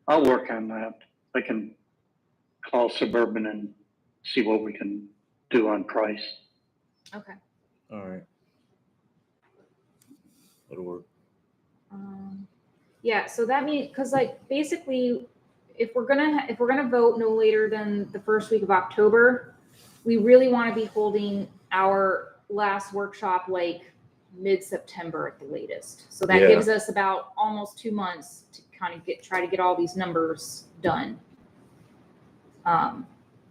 I'll work on that. I can call Suburban and see what we can do on price. Okay. All right. That'll work. Yeah, so that means, because like basically, if we're gonna vote no later than the first week of October, we really want to be holding our last workshop like mid-September at the latest. So that gives us about almost 2 months to kind of try to get all these numbers done.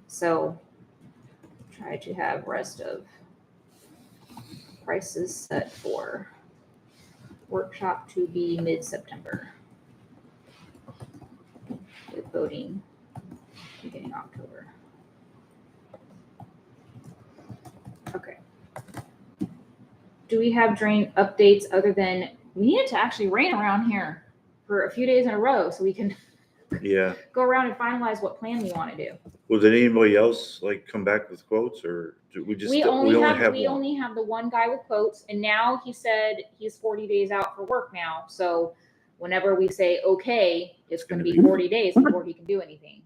So try to have rest of prices set for workshop to be mid-September, with voting beginning October. Okay. Do we have drain updates other than we need it to actually rain around here for a few days in a row so we can go around and finalize what plan we want to do? Well, did anybody else like come back with quotes, or do we just We only have one? the one guy with quotes, and now he said he's 40 days out for work now. So whenever we say okay, it's going to be 40 days before he can do anything.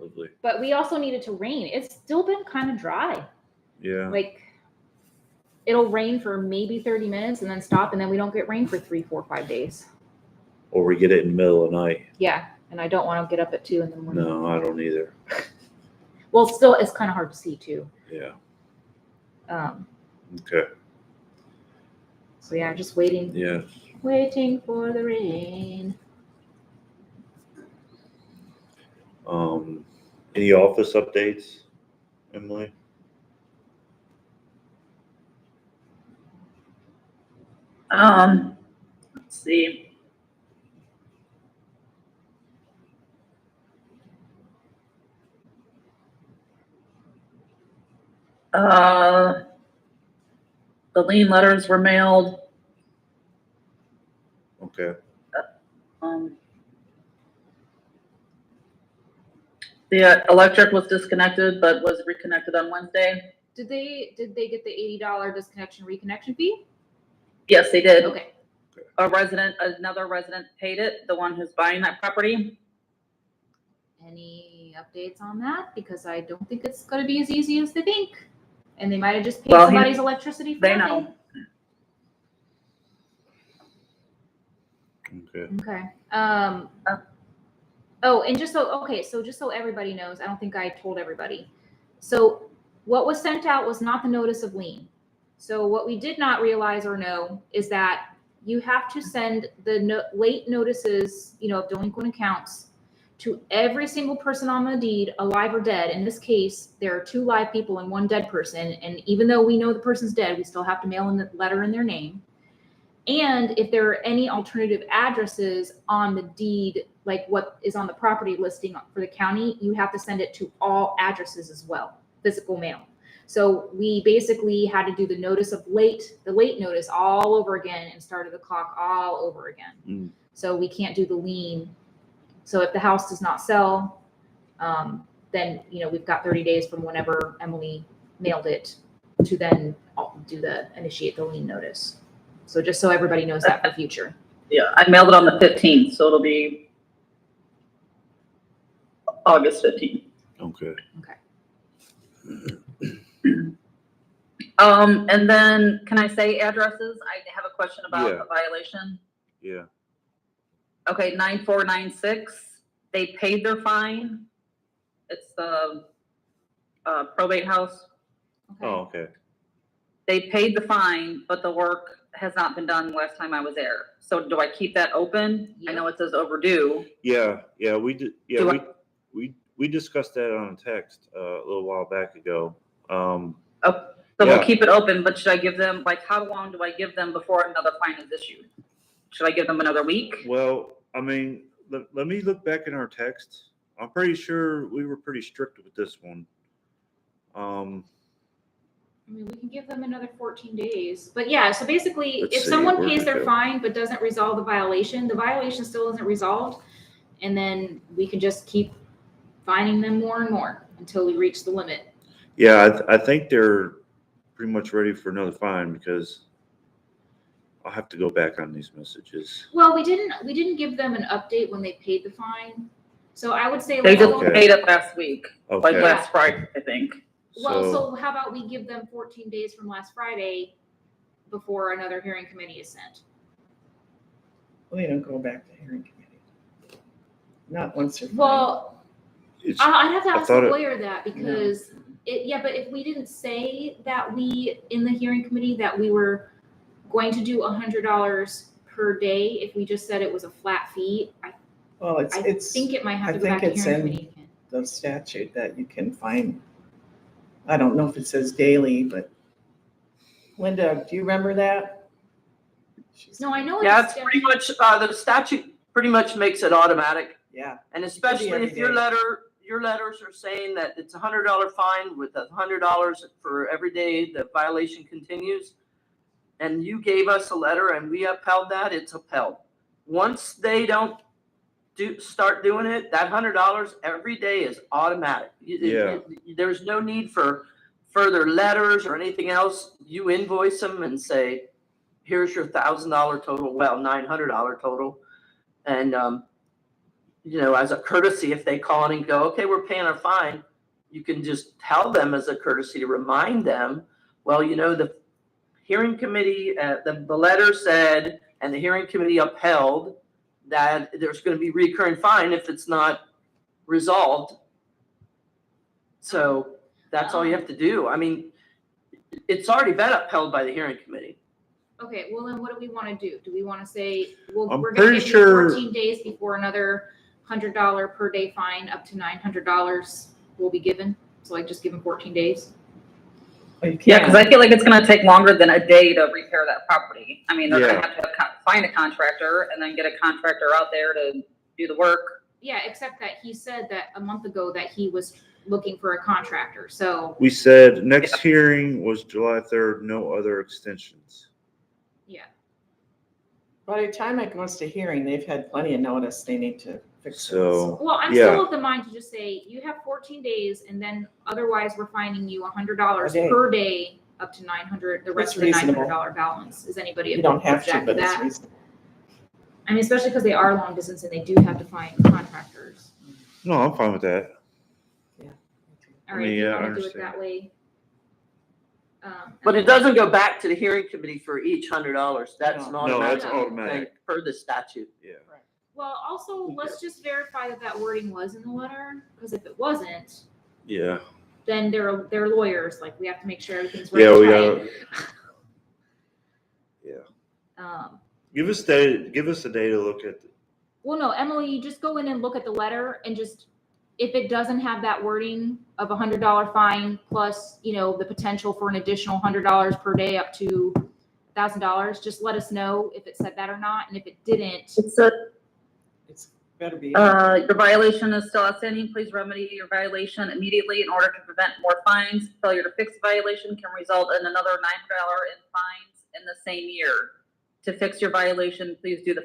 Lovely. But we also need it to rain. It's still been kind of dry. Yeah. Like it'll rain for maybe 30 minutes and then stop, and then we don't get rain for 3, 4, 5 days. Or we get it in the middle of the night. Yeah, and I don't want to get up at 2 in the morning. No, I don't either. Well, still, it's kind of hard to see too. Yeah. Um, Okay. so yeah, just waiting. Yeah. Waiting for the rain. Any office updates, Emily? Let's see. The lien letters were mailed. Okay. The electric was disconnected, but was reconnected on Wednesday. Did they get the $80 disconnection reconnection fee? Yes, they did. Okay. Another resident paid it, the one who's buying that property. Any updates on that? Because I don't think it's going to be as easy as they think. And they might have just paid Well, somebody's electricity for They nothing. know. Okay. Okay. Oh, and just so everybody knows, I don't think I told everybody. So what was sent out was not the notice of lien. So what we did not realize or know is that you have to send the late notices, of delinquent accounts to every single person on the deed, alive or dead. In this case, there are 2 live people and 1 dead person. And even though we know the person's dead, we still have to mail in the letter in their name. And if there are any alternative addresses on the deed, like what is on the property listing for the county, you have to send it to all addresses as well, physical mail. So we basically had to do the late notice all over again and started the clock all over again. Mm. So we can't do the lien. So if the house does not sell, then, we've got 30 days from whenever Emily mailed it to then initiate the lien notice. So just so everybody knows that for future. Yeah, I mailed it on the 15th, so it'll be August 15th. Okay. And then can I say addresses? I have a question about Yeah. a violation. Yeah. Okay, 9496, they paid their fine. It's the probate house. Okay. Oh, okay. They paid the fine, but the work has not been done last time I was there. So do I keep that open? I know it says overdue. Yeah. We did. Yeah. Do We discussed that on a text a little while back ago. So Yeah. we'll keep it open, but should I give them, how long do I give them before another fine is issued? Should I give them another week? Well, I mean, let me look back in our text. I'm pretty sure we were pretty strict with this one. We can give them another 14 days. But yeah, so basically, Let's if see, someone where pays did it their go? fine but doesn't resolve the violation still isn't resolved. And then we can just keep fining them more and more until we reach the limit. Yeah, I think they're pretty much ready for another fine because I'll have to go back on these messages. Well, we didn't give them an update when they paid the fine. So I would say They let's just go- Okay. paid it last week, like Okay. last Friday, I think. Well, so how about we give them 14 days from last Friday before another hearing committee is sent? We don't go back to hearing committee. Not once they're. Well, It's, I'd have to I ask the thought it- lawyer that because but if we didn't say that in the hearing committee that we were going to do $100 per day, if we just said it was a flat fee, I think it might have I to go back to think it's hearing in committee again. the statute that you can find. I don't know if it says daily, but Linda, do you remember that? No, I know Yeah, it's it's pretty much, the statute pretty much makes it automatic. Yeah, And especially every if your day. your letters are saying that it's $100 fine with $100 for every day the violation continues. And you gave us a letter and we upheld that, it's upheld. Once they don't start doing it, that $100 every day is automatic. Yeah. There's no need for further letters or anything else. You invoice them and say, here's your $1,000 total, well, $900 total. And as a courtesy, if they call in and go, okay, we're paying our fine, you can just tell them as a courtesy to remind them, well, the hearing committee, the letter said, and the hearing committee upheld that there's going to be recurring fine if it's not resolved. So that's all you have to do. I mean, it's already been upheld by the hearing committee. Okay, well then what do we want to do? Do we want to say, I'm we're going to pretty give you sure- 14 days before another $100 per day fine up to $900 will be given? So like just give them 14 days? Well, you Yeah, can't. because I feel like it's gonna take longer than a day to repair that property. I mean, they're Yeah. gonna have to find a contractor and then get a contractor out there to do the work. Yeah, except that he said that a month ago that he was looking for a contractor, so, We said next hearing was July 3rd, no other extensions. yeah. By the time it goes to hearing, they've had plenty of notice they need to fix it. So, Well, I'm yeah. still of the mind to just say, you have 14 days, and then otherwise we're finding you $100 A day. per day, up to 900, the rest of the reasonable. $900 balance. Is anybody You don't have to, object but it's that? reasonable. I mean, especially because they are long distance and they do have to find contractors. No, I'm fine with that. All right, if you Yeah, I want to do it understand. that way. But it doesn't go back to the hearing committee for each $100. That's an No. No, automatic that's No. automatic. thing per the statute. Yeah. Well, also, let's just verify that that wording was in the letter, because if it wasn't, Yeah. then they're lawyers, like, we have to make sure everything's right. Yeah, we gotta. Yeah. Give us a day to look at. Well, no, Emily, you just go in and look at the letter and just, if it doesn't have that wording of $100 fine plus, the potential for an additional $100 per day up to $1,000, just let us know if it said that or not. And if it didn't, It's better be. Your violation is still outstanding. Please remedy your violation immediately in order to prevent more fines. Failure to fix the violation can result in another $900 in fines in the same year. To fix your violation, please do the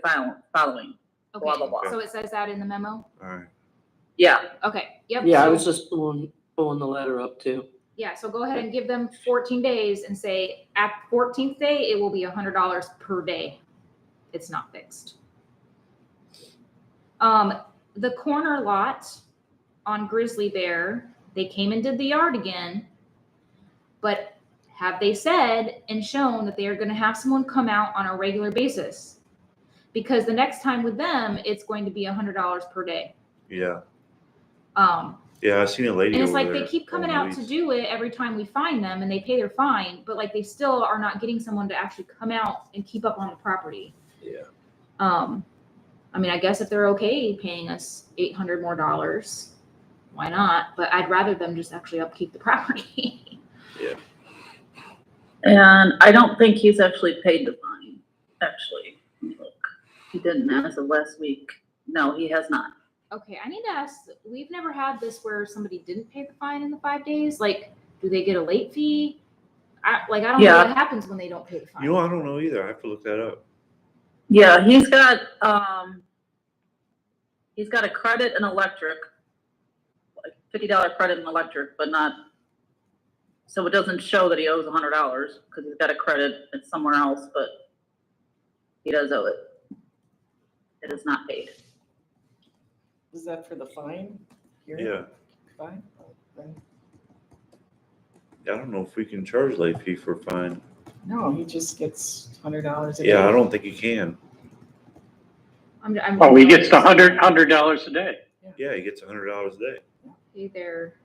following. okay, Blah, blah, blah. so it says that in the memo? All right. Yeah. Okay, yep. Yeah, I so- was just pulling the letter up too. Yeah, so go ahead and give them 14 days and say, at 14th day, it will be $100 per day. It's not fixed. The corner lot on Grizzly Bear, they came and did the yard again, but have they said and shown that they are going to have someone come out on a regular basis? Because the next time with them, it's going to be $100 per day. Yeah. Yeah, I seen a lady. And it's over like they there keep coming on out to weeds. do it every time we find them and they pay their fine, but like they still are not getting someone to actually come out and keep up on the property. Yeah. I mean, I guess if they're okay paying us $800 more, why not? But I'd rather them just actually upkeep the property. And I don't think he's actually paid the fine, actually. Let me look. He didn't as of last week. No, he has not. Okay, I need to ask, we've never had this where somebody didn't pay the fine in the 5 days. Like, do they get a late fee? I don't know Yeah. what happens when they don't pay the fine. I don't know either. I have to look that up. Yeah, he's got a credit in electric, like $50 credit in electric, but not, so it doesn't show that he owes $100 because he's got a credit it's somewhere else, but he does owe it. It is not paid. Is that for the fine? Hearing Yeah. Fine? Okay. I don't know if we can charge late fee for a fine. No, he just gets $100 a day. Yeah, I don't think you can. Oh, he gets the $100 a day. Yeah, he gets $100 a day. Pay their,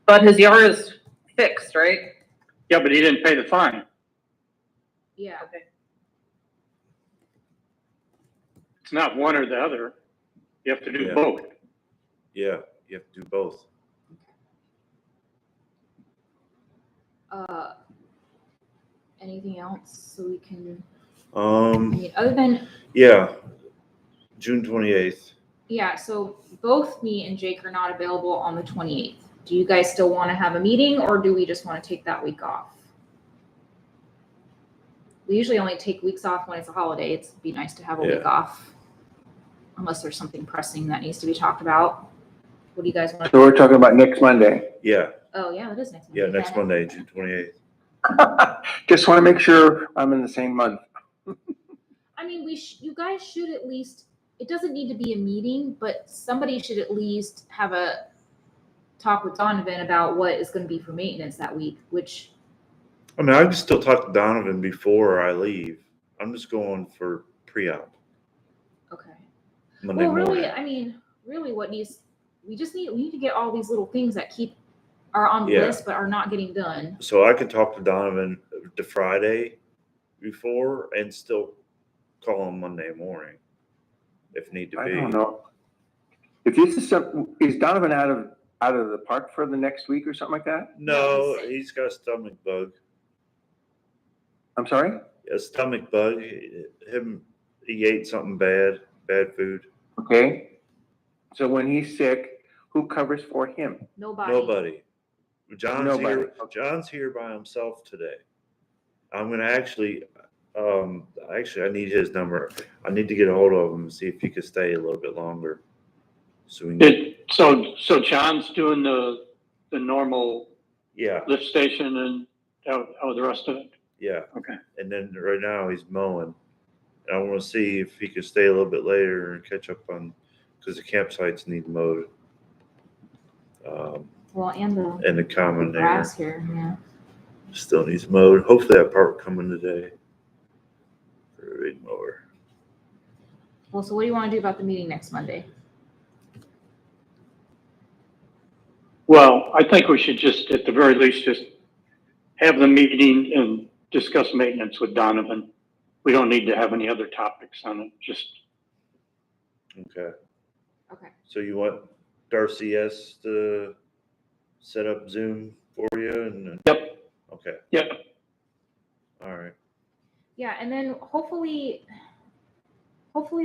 But his yard is fixed, right? Yeah, but he didn't pay the fine. yeah. Okay. It's not one or the other. You have to do Yeah. both. Yeah, you have to do both. Anything else so we can, I Um, mean, other than, yeah, June 28th. yeah, so both me and Jake are not available on the 28th. Do you guys still want to have a meeting or do we just want to take that week off? We usually only take weeks off when it's a holiday. It'd be nice to have a week Yeah. off. Unless there's something pressing that needs to be talked about. What do you guys want? So we're talking about next Monday. Yeah, Oh, yeah, that is next Monday. yeah, next Monday, June 28th. Just want to make sure I'm in the same month. I mean, you guys should at least, it doesn't need to be a meeting, but somebody should at least have a talk with Donovan about what is going to be for maintenance that week, which. I mean, I can still talk to Donovan before I leave. I'm just going for pre-op Okay. Monday Well, really, morning. I mean, really we need to get all these little things that are on the Yeah. list but are not getting done. So I could talk to Donovan the Friday before and still call him Monday morning if need to be. I don't know. If this is Donovan out of the park for the next week or something like that? No, he's got a stomach bug. I'm sorry? A stomach bug. He ate something bad food. Okay. So when he's sick, who covers for him? Nobody. John's Nobody. here. John's here by himself today. I'm gonna actually I need his number. I need to get a hold of him and see if he could stay a little bit longer. So we can So John's doing the normal lift station and how the rest of it? Yeah. Okay. And then right now he's mowing. And I want to see if he could stay a little bit later and catch up on, because the campsites need mowed. Well, and the common area grass here, yeah. still needs mowed. Hopefully that part will come in today for a big mower. Well, so what do you want to do about the meeting next Monday? Well, I think we should just, at the very least, just have the meeting and discuss maintenance with Donovan. We don't need to have any other topics on it, just. Okay. Okay. So you want Darcy S to set up Zoom for you? And Yep. Okay. Yep. All right. Yeah, and then hopefully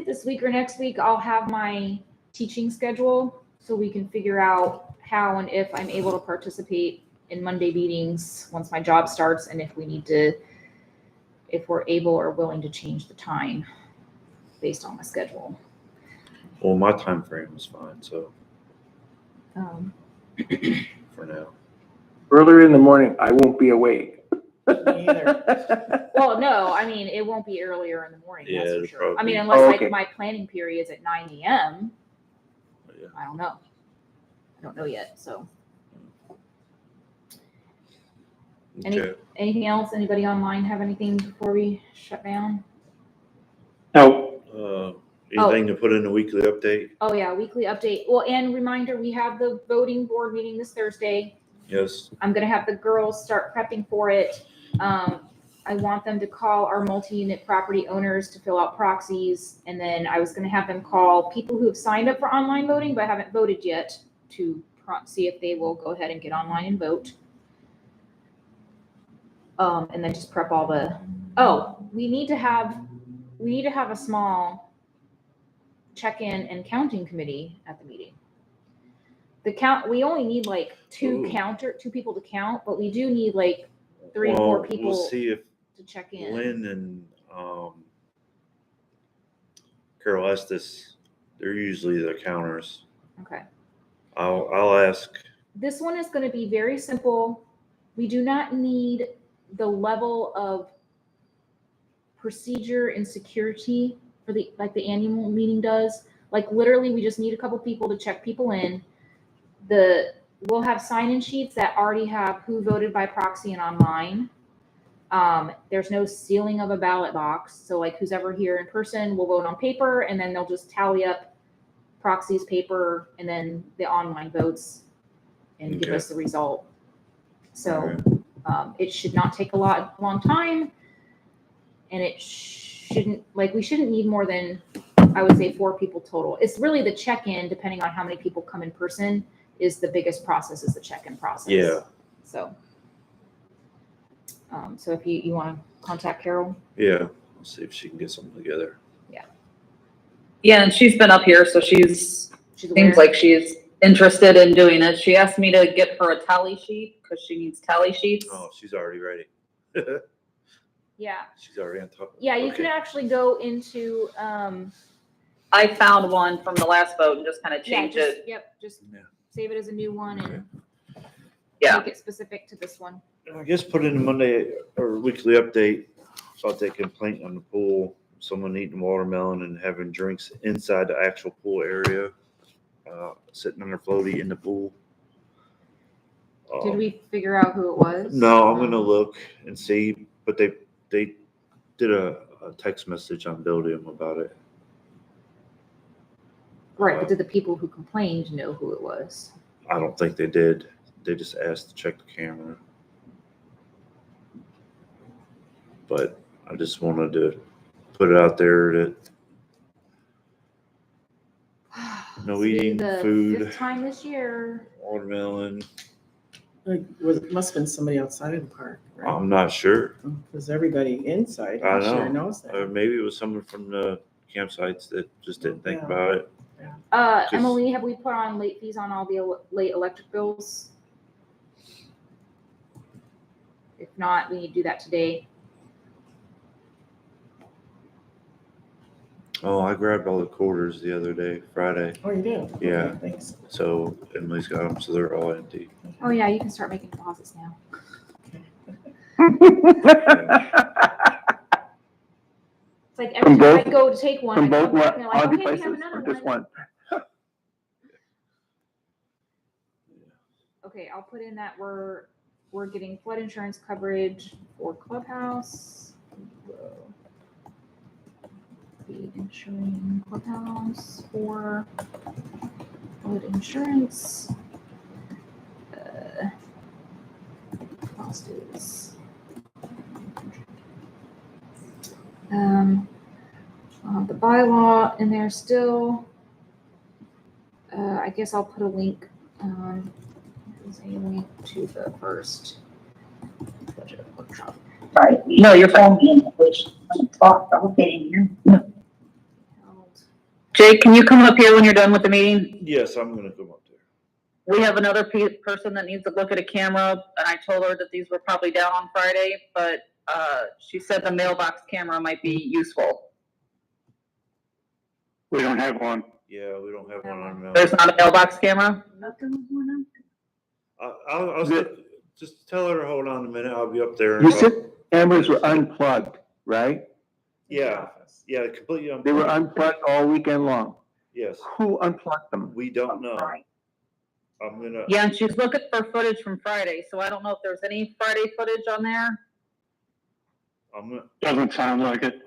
this week or next week, I'll have my teaching schedule so we can figure out how and if I'm able to participate in Monday meetings once my job starts, and if we're able or willing to change the time based on my schedule. Well, my time frame is fine, so Um, for now. Earlier in the morning, I won't be awake. Me either. well, no, I mean, it won't be earlier in the morning, Yeah, that's for it'll sure. probably I mean, be- unless Oh, okay. like my planning period's at 9 a.m. Yeah. I don't know. I don't know yet, so. Okay. Anything else? Anybody online have anything before we shut down? No, Anything to put in the weekly update? Oh yeah, weekly update. Well, and reminder, we have the voting board meeting this Thursday. Yes. I'm gonna have the girls start prepping for it. I want them to call our multi-unit property owners to fill out proxies, and then I was gonna have them call people who have signed up for online voting but haven't voted yet to see if they will go ahead and get online and vote. And then just prep all the. Oh, we need to have a small check-in and counting committee at the meeting. We only need like two people to count, but we do need like 3 or 4 people We'll see if to check in. Lynn and Carol Estes, they're usually the counters. Okay. I'll ask. This one is going to be very simple. We do not need the level of procedure and security for the annual meeting does. Like literally, we just need a couple people to check people in. We'll have sign-in sheets that already have who voted by proxy and online. There's no sealing of a ballot box. So like who's ever here in person will vote on paper, and then they'll just tally up proxies, paper, and then the online votes and give us the result. So it should not take a long time, and it shouldn't, we shouldn't need more than, I would say, 4 people total. It's really the check-in, depending on how many people come in person, is the biggest process, is the check-in process. Yeah. So, so if you want to contact Carol. Yeah. I'll see if she can get something together. Yeah, and she's been up here, so She's seems aware. like she's interested in doing it. She asked me to get her a tally sheet because she needs tally sheets. Oh, she's already ready. Yeah. She's already on top of it. Yeah, you Okay. can actually go into, I found one from the last vote and just kind of change it. Just Yeah. save it as a new one and Yeah. make it specific to this one. I guess put in a Monday or weekly update about that complaint on the pool. someone eating watermelon and having drinks inside the actual pool area, sitting on their floaty in the pool. Did we figure out who it was? No, I'm gonna look and see, but they did a text message on Buildium about it. Right, but did the people who complained know who it was? I don't think they did. They just asked to check the camera. But I just wanted to put it out there that no This will be eating the food, 5th time this year. watermelon. It must have been somebody outside of the park, right? I'm not sure. Because everybody inside, I I'm sure know. knows that. Or maybe it was someone from the campsites that just didn't think Yeah. about it. Emily, have we put on late fees on all the late electric bills? If not, we need to do that today. Oh, I grabbed all the quarters the other day, Friday. Oh, you did? Yeah. Okay, thanks. So Emily's got them, so they're all empty. Oh yeah, you can start making deposits now. It's like every From time I both- go to take one, I From come both back and they're like, all okay, we devices have or another just one. one? Okay, I'll put in that we're getting flood insurance coverage for Clubhouse. We'll be insuring Clubhouse for flood insurance. Cost is I'll have the bylaw in there still. I guess I'll put a link. There's a link to the first budget workshop. Sorry, no, your phone being which talk, I'm getting here. Held. Jake, can you come up here when you're done with the meeting? Yes, I'm gonna come up there. We have another person that needs to look at a camera, and I told her that these were probably down on Friday, but she said the mailbox camera might be useful. We don't have one. Yeah, we don't have one on now. There's not a mailbox camera? I'll just tell her to hold on a minute. I'll be up there. You said cameras were unplugged, right? Yeah, yeah, completely They were unplugged. unplugged all weekend long. Yes, Who unplugged them? we don't know. I'm gonna. Yeah, and she's looking for footage from Friday, so I don't know if there's any Friday footage on there. I'm gonna. Doesn't sound like it.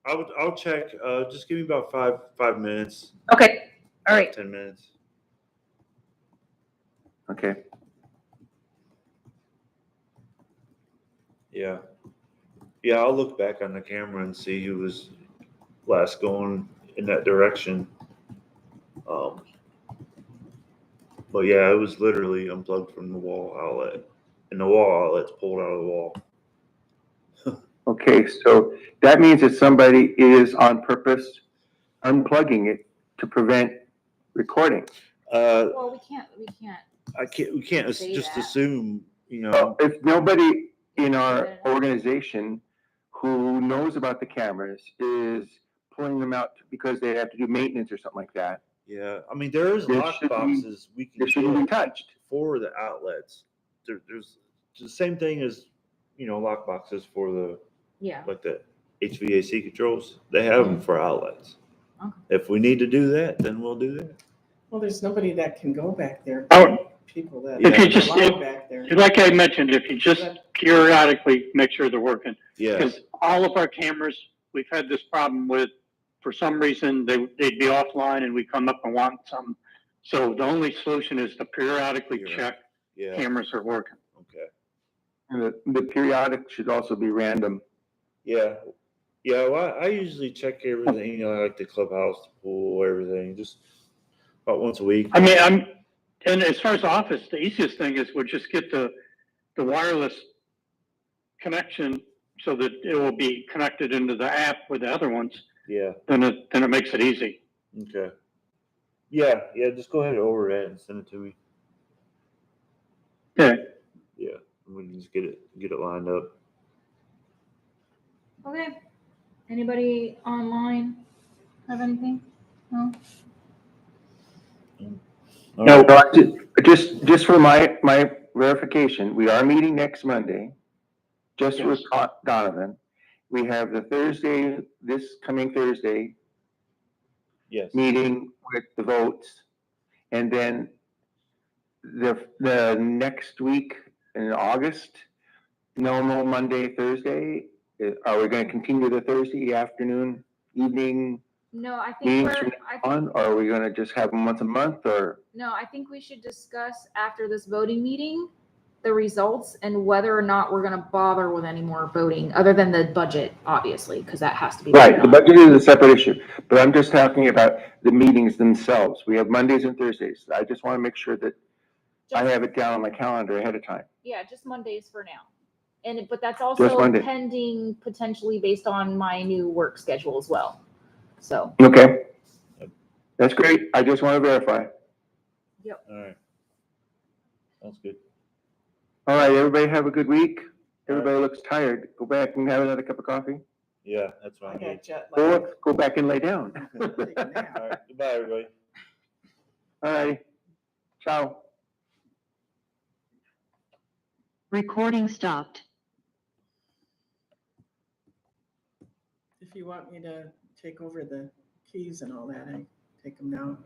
I'll check. Just give me about five minutes. Okay, all right. 10 minutes. Okay. Yeah. Yeah, I'll look back on the camera and see who was last going in that direction. But yeah, it was literally unplugged from the wall outlet, and the wall outlet's pulled out of the wall. Okay, so that means that somebody is on purpose unplugging it to prevent recording. Well, we can't. We can't Say just that. assume, you know. If nobody in our organization who knows about the cameras is pulling them out because they have to do maintenance or something like that, Yeah, I mean, there is There lock should be- boxes we can they shouldn't be get touched. for the outlets. There's the same thing as, lock boxes for the, Yeah. like the HVAC controls. They have them for outlets. Okay. If we need to do that, then we'll do that. Well, there's nobody that can go back there. Oh. People that If you are just- allowed back there. Like I mentioned, if you just periodically make sure they're working. Yeah, Because all of our cameras, we've had this problem with, for some reason, they'd be offline and we come up and want some. So the only solution is to periodically You're right. check yeah, cameras are working. okay. And the periodic should also be random. Yeah, yeah, well, I usually check everything, like the clubhouse, the pool, everything, just about once a week. I mean, and as far as the office, the easiest thing is we'll just get the wireless connection so that it will be connected into the app with the other ones. Yeah, Then it makes it easy. okay. Yeah, just go ahead and over that and send it to me. Okay. Yeah, we can just get it lined up. Okay. Anybody online have anything? No. All No, right. just for my verification, we are meeting next Monday, just with Donovan. we have the Thursday, this coming Thursday, Yes. meeting with the votes. And then the next week in August, normal Monday, Thursday, are we gonna continue the Thursday afternoon, evening No, I think meetings we're, from I think, on? Or are we gonna just have them once a month or? no, I think we should discuss after this voting meeting, the results and whether or not we're gonna bother with any more voting, other than the budget, obviously, because that has to be. Right, voted the on. budget is a separate issue, but I'm just talking about the meetings themselves. We have Mondays and Thursdays. I just wanna make sure that I have it down on my calendar ahead of time. Yeah, just Mondays for now. But that's Just also Monday. pending potentially based on my new work schedule as well. So, Okay. That's great. I just wanna verify. All right. Sounds good. All right, everybody have a good week. Everybody looks tired. Go back and have another cup of coffee. Yeah, that's I fine. got jet lag. Or go back and lay down. Take a nap. All right. Goodbye, everybody. All right. Ciao. Recording stopped. If you want me to take over the keys and all that, I take them now.